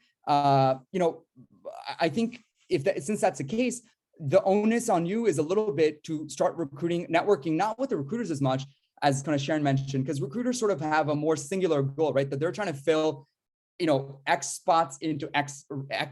Speaker 1: since that's the case, the onus on you is a little bit to start recruiting, networking, not with the recruiters as much as kind of Sharon mentioned, because recruiters sort of have a more singular goal, right? That they're trying to fill, X spots into X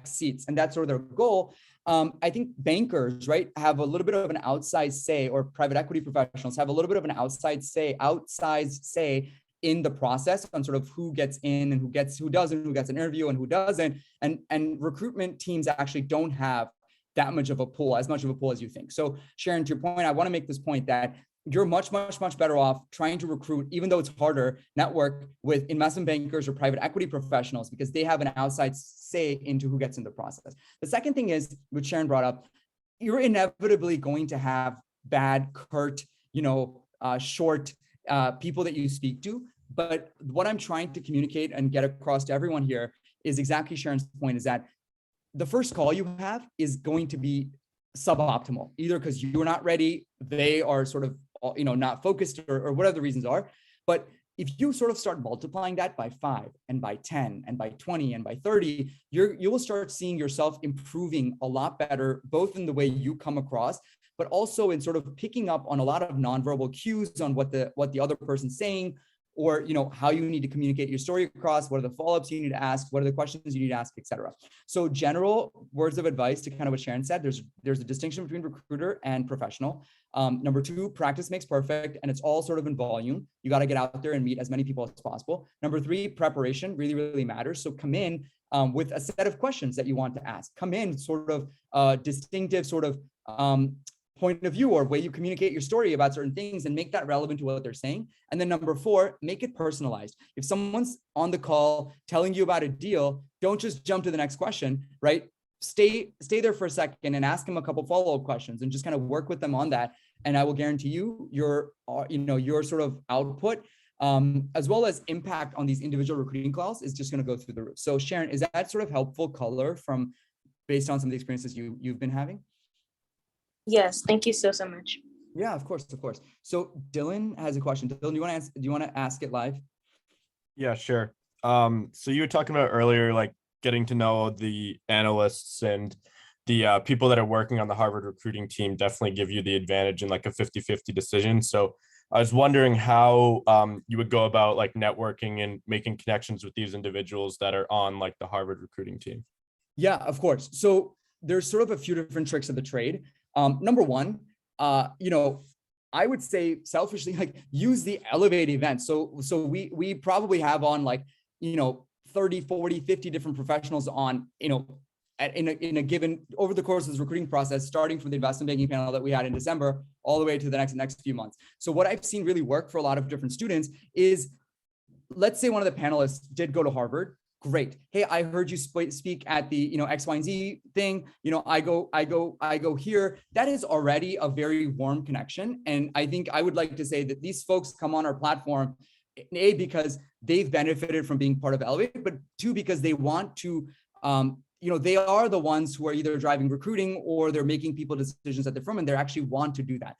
Speaker 1: seats, and that's sort of their goal. I think bankers, right, have a little bit of an outsized say, or private equity professionals have a little bit of an outsized say in the process on sort of who gets in and who doesn't, who gets an interview and who doesn't. And recruitment teams actually don't have that much of a pool, as much of a pool as you think. So Sharon, to your point, I want to make this point that you're much, much, much better off trying to recruit, even though it's harder, network with investment bankers or private equity professionals because they have an outside say into who gets in the process. The second thing is, which Sharon brought up, you're inevitably going to have bad, curt, short people that you speak to. But what I'm trying to communicate and get across to everyone here is exactly Sharon's point, is that the first call you have is going to be suboptimal, either because you're not ready, they are sort of, not focused, or whatever the reasons are. But if you sort of start multiplying that by 5 and by 10 and by 20 and by 30, you will start seeing yourself improving a lot better, both in the way you come across, but also in sort of picking up on a lot of nonverbal cues on what the other person's saying, or how you need to communicate your story across, what are the follow-ups you need to ask, what are the questions you need to ask, etc. So general words of advice to kind of what Sharon said, there's a distinction between recruiter and professional. Number 2, practice makes perfect, and it's all sort of in volume. You got to get out there and meet as many people as possible. Number 3, preparation really, really matters. So come in with a set of questions that you want to ask. Come in sort of distinctive sort of point of view or way you communicate your story about certain things, and make that relevant to what they're saying. And then number 4, make it personalized. If someone's on the call telling you about a deal, don't just jump to the next question, right? Stay there for a second and ask them a couple follow-up questions and just kind of work with them on that. And I will guarantee you your sort of output, as well as impact on these individual recruiting calls, is just going to go through the roof. So Sharon, is that sort of helpful color based on some of the experiences you've been having?
Speaker 5: Yes, thank you so much.
Speaker 1: Yeah, of course. So Dylan has a question. Dylan, do you want to ask it live?
Speaker 6: Yeah, sure. So you were talking about earlier, like getting to know the analysts, and the people that are working on the Harvard recruiting team definitely give you the advantage in like a 50-50 decision. So I was wondering how you would go about like networking and making connections with these individuals that are on like the Harvard recruiting team.
Speaker 1: Yeah, of course. So there's sort of a few different tricks of the trade. Number 1, I would say selfishly, like, use the Elevate event. So we probably have on 30, 40, 50 different professionals on, in a given, over the course of this recruiting process, starting from the investment banking panel that we had in December, all the way to the next few months. So what I've seen really work for a lot of different students is, let's say one of the panelists did go to Harvard. Great. Hey, I heard you speak at the, X, Y, and Z thing. I go here. That is already a very warm connection. And I think I would like to say that these folks come on our platform, A, because they've benefited from being part of Elevate, but 2, because they want to, they are the ones who are either driving recruiting or they're making people decisions at the firm, and they actually want to do that.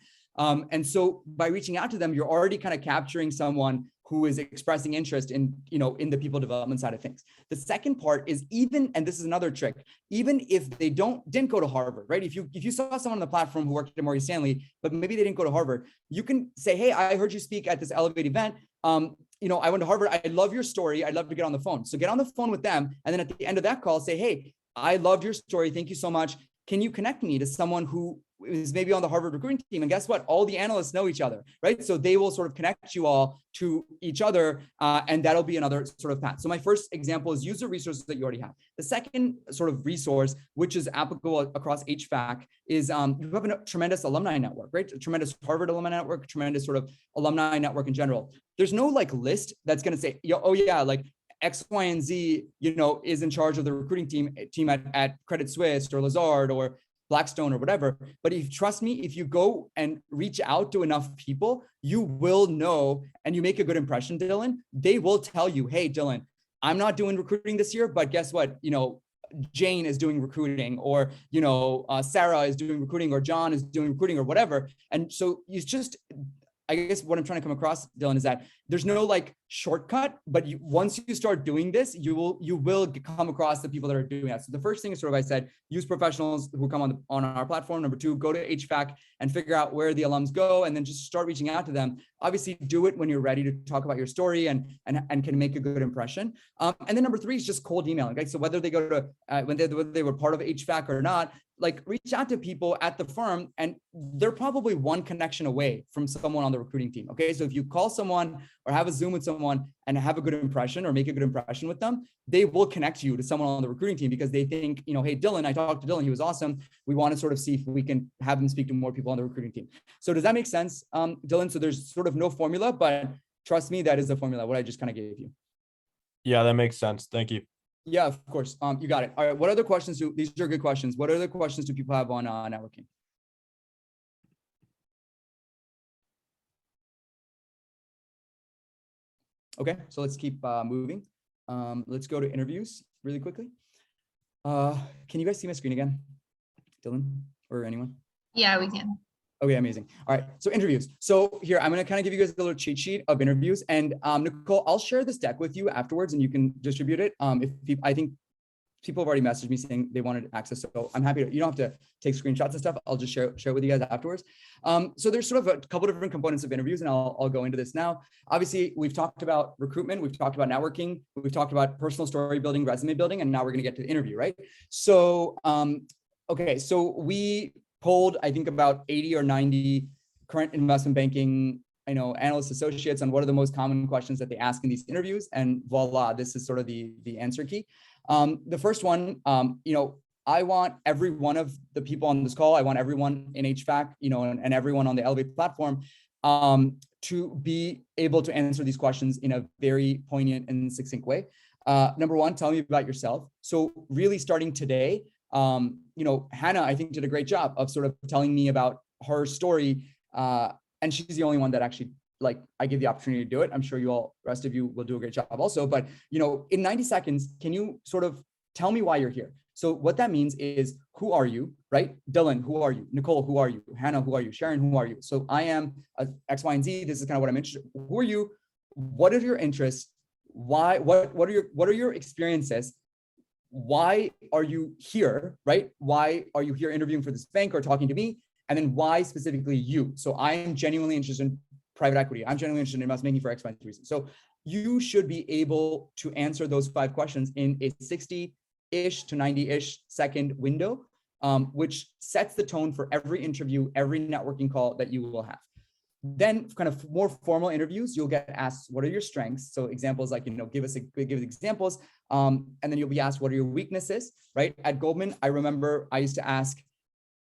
Speaker 1: And so by reaching out to them, you're already kind of capturing someone who is expressing interest in, in the people development side of things. The second part is, and this is another trick, even if they didn't go to Harvard, right? If you saw someone on the platform who worked at Morgan Stanley, but maybe they didn't go to Harvard, you can say, hey, I heard you speak at this Elevate event. I went to Harvard. I love your story. I'd love to get on the phone. So get on the phone with them. And then at the end of that call, say, hey, I loved your story. Thank you so much. Can you connect me to someone who is maybe on the Harvard recruiting team? And guess what? All the analysts know each other, right? So they will sort of connect you all to each other, and that'll be another sort of path. So my first example is use the resources that you already have. The second sort of resource, which is applicable across HVAC, is you have a tremendous alumni network, right? A tremendous Harvard alumni network, tremendous sort of alumni network in general. There's no like list that's going to say, oh yeah, like X, Y, and Z, is in charge of the recruiting team at Credit Suisse or Lazard or Blackstone or whatever. But trust me, if you go and reach out to enough people, you will know, and you make a good impression, Dylan, they will tell you, hey, Dylan, I'm not doing recruiting this year, but guess what? Jane is doing recruiting, or, Sarah is doing recruiting, or John is doing recruiting, or whatever. And so I guess what I'm trying to come across, Dylan, is that there's no like shortcut, but once you start doing this, you will come across the people that are doing that. So the first thing is sort of, I said, use professionals who come on our platform. Number 2, go to HVAC and figure out where the alums go, and then just start reaching out to them. Obviously, do it when you're ready to talk about your story and can make a good impression. And then number 3 is just cold emailing. Okay, so whether they go to whether they were part of HVAC or not, like reach out to people at the firm, and they're probably one connection away from someone on the recruiting team. Okay, so if you call someone or have a Zoom with someone and have a good impression or make a good impression with them, they will connect you to someone on the recruiting team, because they think, hey, Dylan, I talked to Dylan, he was awesome. We want to sort of see if we can have him speak to more people on the recruiting team. So does that make sense, Dylan? So there's sort of no formula, but trust me, that is the formula, what I just kind of gave you.
Speaker 6: Yeah, that makes sense. Thank you.
Speaker 1: Yeah, of course. You got it. All right. What other questions these are good questions. What other questions do people have on networking? Okay, so let's keep moving. Let's go to interviews really quickly. Can you guys see my screen again? Dylan or anyone?
Speaker 4: Yeah, we can.
Speaker 1: Okay, amazing. All right, so interviews. So here, I'm gonna kind of give you guys a little cheat sheet of interviews. And Nicole, I'll share this deck with you afterwards and you can distribute it. I think people have already messaged me saying they wanted access. So I'm happy to, you don't have to take screenshots and stuff. I'll just share it with you guys afterwards. So there's sort of a couple different components of interviews and I'll go into this now. Obviously, we've talked about recruitment, we've talked about networking, we've talked about personal story building, resume building, and now we're gonna get to the interview, right? So, okay, so we polled, I think about 80 or 90 current investment banking, analyst associates on what are the most common questions that they ask in these interviews. And voila, this is sort of the answer key. The first one, I want every one of the people on this call, I want everyone in HVAC, and everyone on the Elevate platform to be able to answer these questions in a very poignant and succinct way. Number one, tell me about yourself. So really starting today, Hannah, I think, did a great job of sort of telling me about her story. And she's the only one that actually, I give the opportunity to do it. I'm sure rest of you will do a great job also, but, in 90 seconds, can you sort of tell me why you're here? So what that means is, who are you, right? Dylan, who are you? Nicole, who are you? Hannah, who are you? Sharon, who are you? So I am X, Y, and Z. This is kind of what I'm interested in. Who are you? What are your interests? Why, what are your experiences? Why are you here, right? Why are you here interviewing for this bank or talking to me? And then why specifically you? So I am genuinely interested in private equity. I'm genuinely interested in investment banking for X, Y, and Z reasons. So you should be able to answer those 5 questions in a 60-ish to 90-ish second window, which sets the tone for every interview, every networking call that you will have. Then kind of more formal interviews, you'll get asked, what are your strengths? So examples like, give examples. And then you'll be asked, what are your weaknesses, right? At Goldman, I remember I used to ask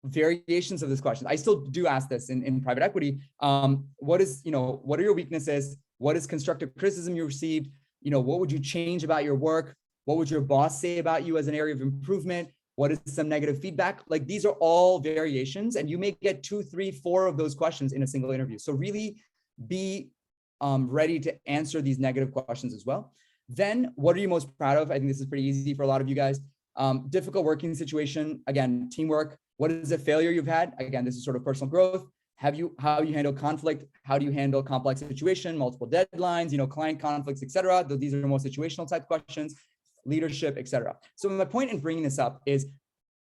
Speaker 1: variations of this question. I still do ask this in private equity. What are your weaknesses? What is constructive criticism you received? What would you change about your work? What would your boss say about you as an area of improvement? What is some negative feedback? Like, these are all variations, and you may get 2, 3, 4 of those questions in a single interview. So really be ready to answer these negative questions as well. Then, what are you most proud of? I think this is pretty easy for a lot of you guys. Difficult working situation, again, teamwork. What is a failure you've had? Again, this is sort of personal growth. How you handle conflict? How do you handle complex situation, multiple deadlines, client conflicts, etc. These are more situational type questions. Leadership, etc. So my point in bringing this up is,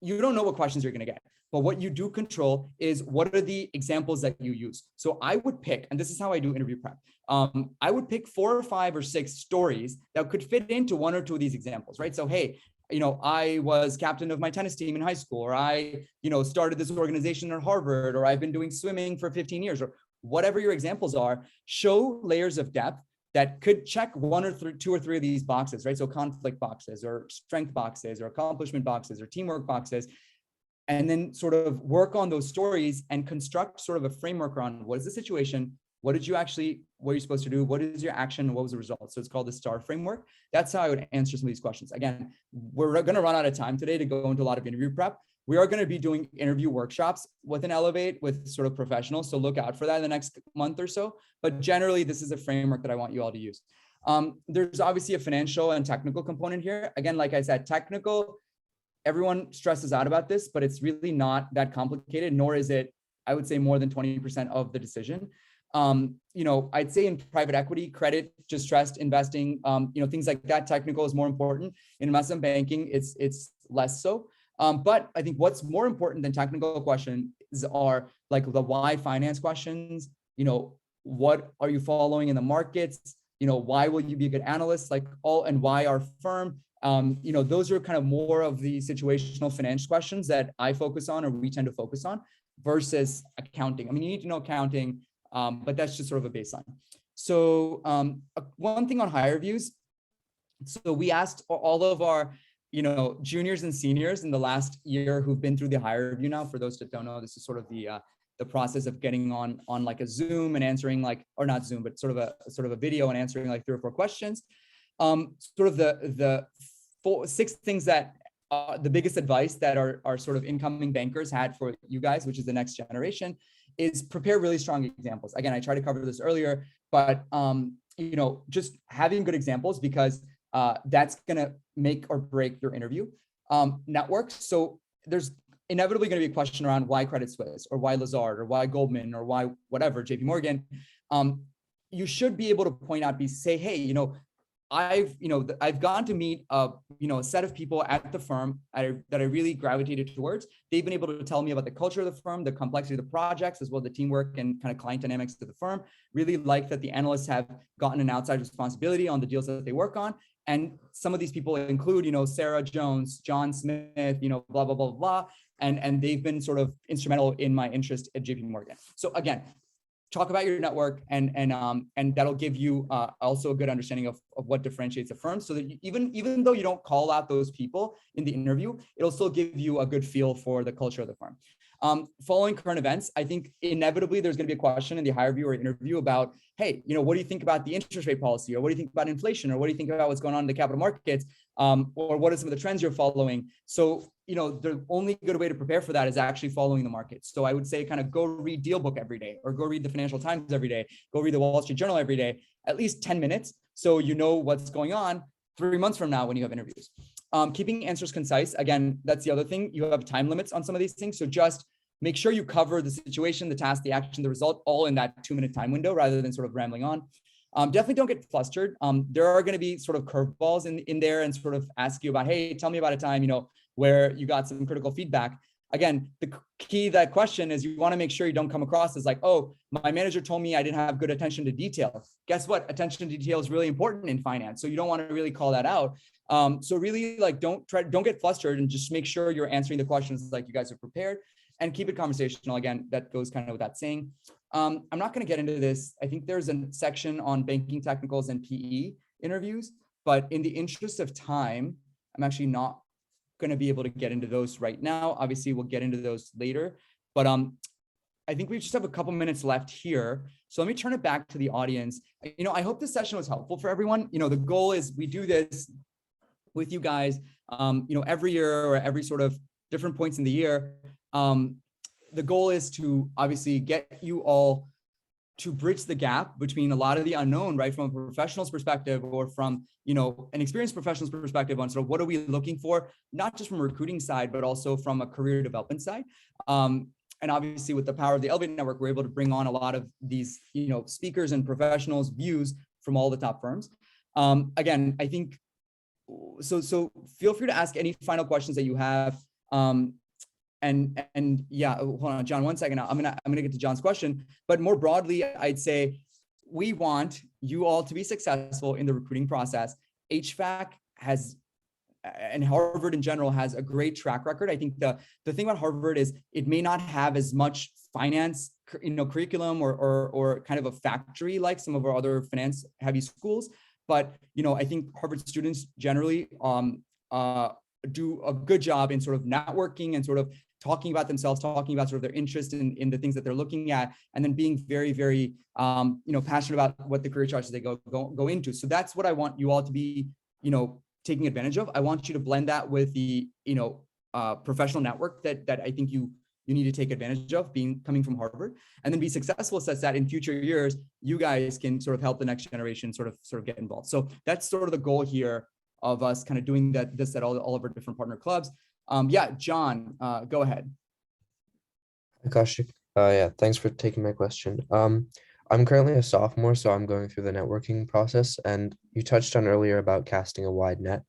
Speaker 1: you don't know what questions you're going to get, but what you do control is, what are the examples that you use? So I would pick, and this is how I do interview prep. I would pick 4 or 5 or 6 stories that could fit into 1 or 2 of these examples, right? So, hey, I was captain of my tennis team in high school, or I, started this organization at Harvard, or I've been doing swimming for 15 years, or whatever your examples are. Show layers of depth that could check 1 or 2 or 3 of these boxes, right? So conflict boxes, or strength boxes, or accomplishment boxes, or teamwork boxes, and then sort of work on those stories and construct sort of a framework around, what is the situation? What are you supposed to do? What is your action? What was the result? So it's called the STAR framework. That's how I would answer some of these questions. Again, we're going to run out of time today to go into a lot of interview prep. We are going to be doing interview workshops within Elevate with sort of professionals. So look out for that in the next month or so. But generally, this is a framework that I want you all to use. There's obviously a financial and technical component here. Again, like I said, technical, everyone stresses out about this, but it's really not that complicated, nor is it, I would say, more than 20% of the decision. I'd say in private equity, credit, distressed investing, things like that, technical is more important. In investment banking, it's less so. But I think what's more important than technical questions are like the why finance questions. What are you following in the markets? Why will you be a good analyst? And why our firm? Those are kind of more of the situational finance questions that I focus on, or we tend to focus on, versus accounting. I mean, you need to know accounting, but that's just sort of a baseline. So one thing on hire views. So we asked all of our juniors and seniors in the last year who've been through the hire review. Now, for those that don't know, this is sort of the process of getting on like a Zoom and answering or not Zoom, but sort of a video and answering like 3 or 4 questions. Sort of the 6 things that the biggest advice that our sort of incoming bankers had for you guys, which is the next generation, is prepare really strong examples. Again, I tried to cover this earlier, but just having good examples, because that's gonna make or break your interview. Networks, so there's inevitably going to be a question around why Credit Suisse or why Lazard or why Goldman or why whatever, JP Morgan. You should be able to point out, say, hey, I've gone to meet a set of people at the firm that I really gravitated towards. They've been able to tell me about the culture of the firm, the complexity of the projects, as well as the teamwork and kind of client dynamics of the firm. Really like that the analysts have gotten an outside responsibility on the deals that they work on. And some of these people include, Sarah Jones, John Smith, blah, blah, blah, blah. And they've been sort of instrumental in my interest at JP Morgan. So again, talk about your network, and that'll give you also a good understanding of what differentiates a firm, so that even though you don't call out those people in the interview, it'll still give you a good feel for the culture of the firm. Following current events, I think inevitably there's going to be a question in the hire review or interview about, hey, what do you think about the interest rate policy, or what do you think about inflation, or what do you think about what's going on in the capital markets, or what are some of the trends you're following? So the only good way to prepare for that is actually following the market. So I would say kind of go read Deal Book every day, or go read the Financial Times every day, go read the Wall Street Journal every day, at least 10 minutes, so you know what's going on 3 months from now when you have interviews. Keeping answers concise. Again, that's the other thing. You have time limits on some of these things. So just make sure you cover the situation, the task, the action, the result, all in that 2-minute time window, rather than sort of rambling on. Definitely don't get flustered. There are going to be sort of curveballs in there, and sort of ask you about, hey, tell me about a time, where you got some critical feedback. Again, the key to that question is you want to make sure you don't come across as like, oh, my manager told me I didn't have good attention to detail. Guess what? Attention to detail is really important in finance. So you don't want to really call that out. So really, like, don't get flustered, and just make sure you're answering the questions like you guys are prepared, and keep it conversational. Again, that goes kind of without saying. I'm not going to get into this. I think there's a section on banking technicals and PE interviews, but in the interest of time, I'm actually not going to be able to get into those right now. Obviously, we'll get into those later, but I think we just have a couple minutes left here. So let me turn it back to the audience. I hope this session was helpful for everyone. The goal is we do this with you guys, every year or every sort of different points in the year. The goal is to obviously get you all to bridge the gap between a lot of the unknown, right? From a professional's perspective, or from, an experienced professional's perspective, on sort of what are we looking for, not just from a recruiting side, but also from a career development side. And obviously with the power of the Elevate Network, we're able to bring on a lot of these, speakers and professionals' views from all the top firms. Again, I think, so feel free to ask any final questions that you have. And yeah, hold on, John, 1 second. I'm gonna get to John's question, but more broadly, I'd say we want you all to be successful in the recruiting process. HVAC has, and Harvard in general, has a great track record. I think the thing about Harvard is it may not have as much finance, curriculum or kind of a factory like some of our other finance heavy schools, but I think Harvard students generally do a good job in sort of networking and sort of talking about themselves, talking about sort of their interest in the things that they're looking at, and then being very, very, passionate about what the career choices they go into. So that's what I want you all to be, taking advantage of. I want you to blend that with the, professional network that I think you need to take advantage of, coming from Harvard, and then be successful such that in future years, you guys can sort of help the next generation sort of get involved. So that's sort of the goal here of us kind of doing this at all of our different partner clubs. Yeah, John, go ahead.
Speaker 7: Hi, Kaushik. Yeah, thanks for taking my question. I'm currently a sophomore, so I'm going through the networking process, and you touched on earlier about casting a wide net.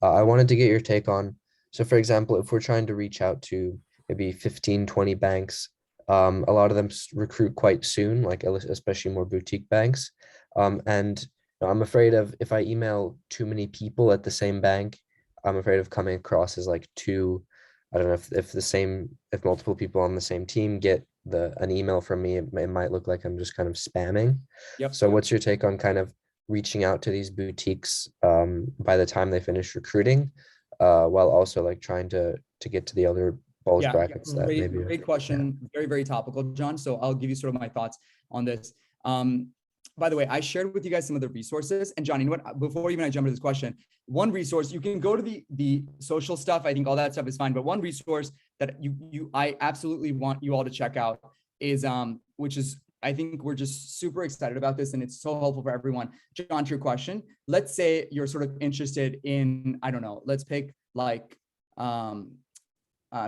Speaker 7: I wanted to get your take on, so for example, if we're trying to reach out to maybe 15, 20 banks, a lot of them recruit quite soon, like especially more boutique banks. And I'm afraid of, if I email too many people at the same bank, I'm afraid of coming across as like too, I don't know, if multiple people on the same team get an email from me, it might look like I'm just kind of spamming.
Speaker 1: Yep.
Speaker 7: So what's your take on kind of reaching out to these boutiques by the time they finish recruiting, while also like trying to get to the other bulge brackets? That maybe
Speaker 1: great question. Yeah. Very, very topical, John. So I'll give you sort of my thoughts on this. By the way, I shared with you guys some of the resources. And John, you know what? Before even I jump into this question, one resource, you can go to the social stuff. I think all that stuff is fine. But one resource that I absolutely want you all to check out is, which is I think we're just super excited about this, and it's so helpful for everyone. John, to your question, let's say you're sort of interested in, I don't know, let's pick like, I'm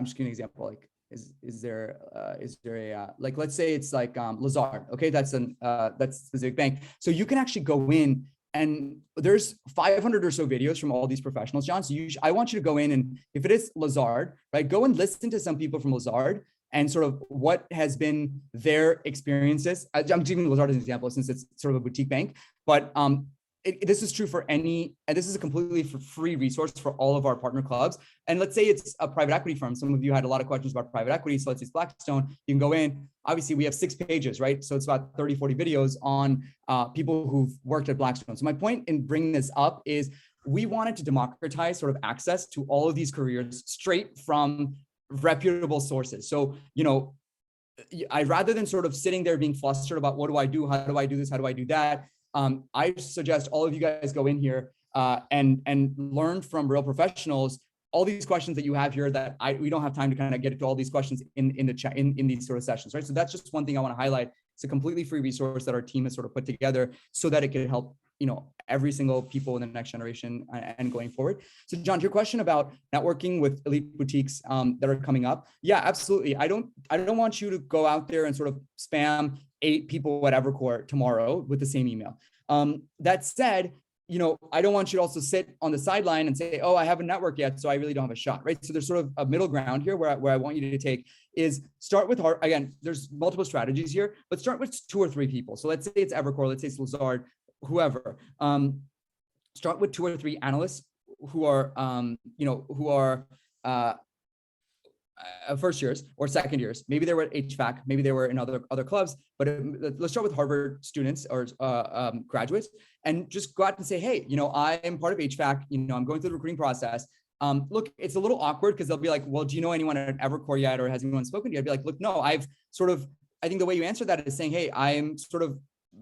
Speaker 1: just giving an example, like, is there a, like, let's say it's like Lazard, okay, that's a specific bank. So you can actually go in, and there's 500 or so videos from all these professionals, John. So I want you to go in, and if it is Lazard, right, go and listen to some people from Lazard and sort of what has been their experiences. I'm giving Lazard as an example since it's sort of a boutique bank, but this is true for any, and this is a completely free resource for all of our partner clubs. And let's say it's a private equity firm. Some of you had a lot of questions about private equity. So let's say it's Blackstone. You can go in. Obviously, we have 6 pages, right? So it's about 30, 40 videos on people who've worked at Blackstone. So my point in bringing this up is we wanted to democratize sort of access to all of these careers straight from reputable sources. So, you know, rather than sort of sitting there being flustered about what do I do? How do I do this? How do I do that? I suggest all of you guys go in here and learn from real professionals all these questions that you have here that we don't have time to kind of get into all these questions in the chat in these sort of sessions, right? So that's just one thing I want to highlight. It's a completely free resource that our team has sort of put together so that it can help, you know, every single people in the next generation and going forward. So John, to your question about networking with elite boutiques that are coming up, yeah, absolutely. I don't want you to go out there and sort of spam 8 people at Evercore tomorrow with the same email. That said, you know, I don't want you to also sit on the sideline and say, oh, I haven't networked yet, so I really don't have a shot, right? So there's sort of a middle ground here where I want you to take is start with again, there's multiple strategies here, but start with 2 or 3 people. So let's say it's Evercore, let's say it's Lazard, whoever. Start with 2 or 3 analysts who are, you know, who are first years or second years. Maybe they were at HVAC, maybe they were in other clubs, but let's start with Harvard students or graduates and just go out and say, hey, you know, I am part of HVAC, you know, I'm going through the recruiting process. Look, it's a little awkward because they'll be like, well, do you know anyone at Evercore yet? Or has anyone spoken to you? I'd be like, look, no, I think the way you answer that is saying, hey, I'm sort of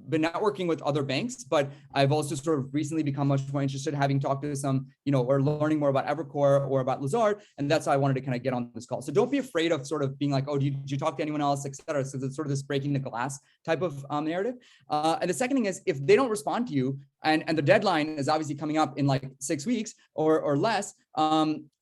Speaker 1: been networking with other banks, but I've also sort of recently become much more interested having talked to some, you know, or learning more about Evercore or about Lazard. And that's how I wanted to kind of get on this call. So don't be afraid of sort of being like, oh, did you talk to anyone else, et cetera. So it's sort of this breaking the glass type of narrative. And the second thing is if they don't respond to you and the deadline is obviously coming up in like 6 weeks or less,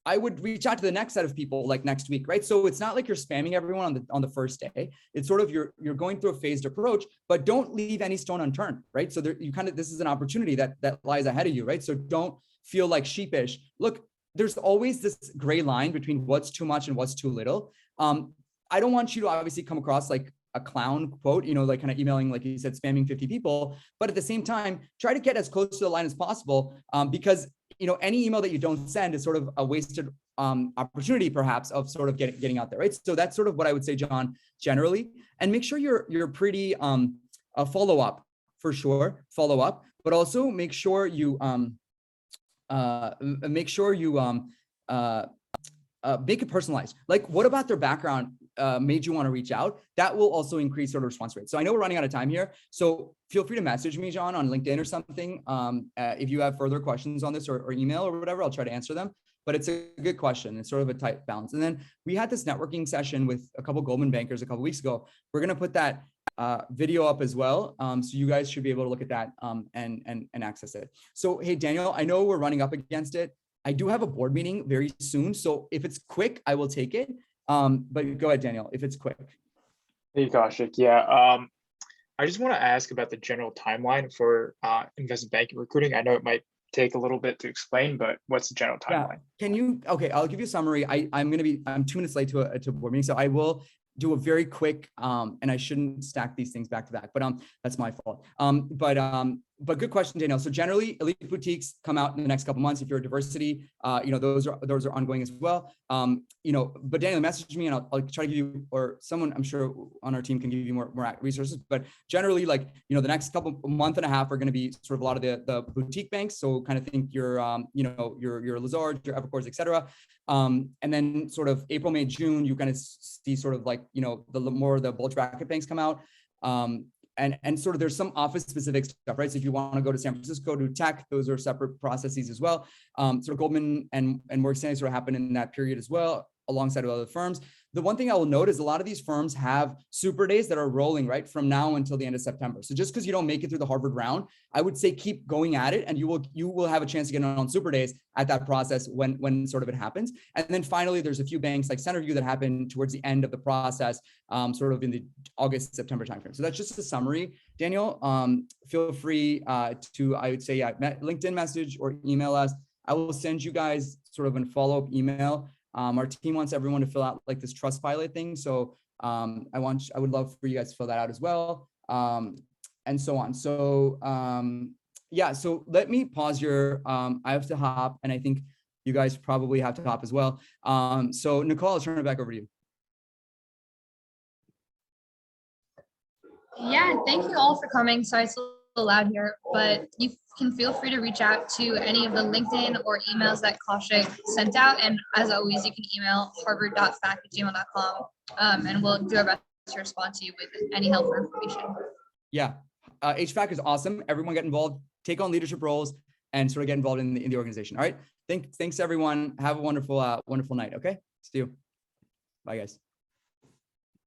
Speaker 1: I would reach out to the next set of people like next week, right? So it's not like you're spamming everyone on the first day. It's sort of you're going through a phased approach, but don't leave any stone unturned, right? So this is an opportunity that lies ahead of you, right? So don't feel like sheepish. Look, there's always this gray line between what's too much and what's too little. I don't want you to obviously come across like a clown quote, you know, like kind of emailing, like you said, spamming 50 people, but at the same time, try to get as close to the line as possible because, you know, any email that you don't send is sort of a wasted opportunity perhaps of sort of getting out there, right? So that's sort of what I would say, John, generally, and make sure you're pretty follow up for sure, but also make sure you make it personalized. Like, what about their background made you want to reach out? That will also increase sort of response rate. So I know we're running out of time here. So feel free to message me, John, on LinkedIn or something. If you have further questions on this or email or whatever, I'll try to answer them. But it's a good question. It's sort of a tight balance. And then we had this networking session with a couple Goldman bankers a couple weeks ago. We're going to put that video up as well. So you guys should be able to look at that and access it. So, hey, Daniel, I know we're running up against it. I do have a board meeting very soon. So if it's quick, I will take it. But go ahead, Daniel, if it's quick.
Speaker 8: Hey, Kaushik. Yeah. I just want to ask about the general timeline for investment banking recruiting. I know it might take a little bit to explain, but what's the general timeline?
Speaker 1: Yeah. Okay, I'll give you a summary. I'm 2 minutes late to a board meeting, so I will do a very quick, and I shouldn't stack these things back to back, but that's my fault. But good question, Daniel. So generally, elite boutiques come out in the next couple months. If you're a diversity, you know, those are ongoing as well. You know, but Daniel, message me and I'll try to give you, or someone I'm sure on our team can give you more resources. But generally, like, you know, the next month and a half are going to be sort of a lot of the boutique banks. So kind of think your, you know, your Lazard, your Evercore's, et cetera. And then sort of April, May, June, you kind of see sort of like, you know, the more the bulge bracket banks come out. And sort of there's some office specific stuff, right? So if you want to go to San Francisco to tech, those are separate processes as well. Sort of Goldman and Morgan Stanley sort of happen in that period as well, alongside with other firms. The one thing I will note is a lot of these firms have super days that are rolling right from now until the end of September. So just because you don't make it through the Harvard round, I would say keep going at it, and you will have a chance to get on super days at that process when sort of it happens. And then finally, there's a few banks like Centerview that happen towards the end of the process, sort of in the August, September timeframe. So that's just a summary. Daniel, feel free to, I would say, yeah, LinkedIn message or email us. I will send you guys sort of a follow-up email. Our team wants everyone to fill out like this trust pilot thing. So I would love for you guys to fill that out as well. And so on. So yeah, so let me pause here. I have to hop, and I think you guys probably have to hop as well. So Nicole, I'll turn it back over to you.
Speaker 4: Yeah, thank you all for coming. Sorry it's a little loud here, but you can feel free to reach out to any of the LinkedIn or emails that Kaushik sent out. And as always, you can email harvard.fac@gmail.com, and we'll do our best to respond to you with any helpful information.
Speaker 1: Yeah, HVAC is awesome. Everyone get involved, take on leadership roles, and sort of get involved in the organization. All right, thanks everyone. Have a wonderful night. Okay, see you. Bye guys.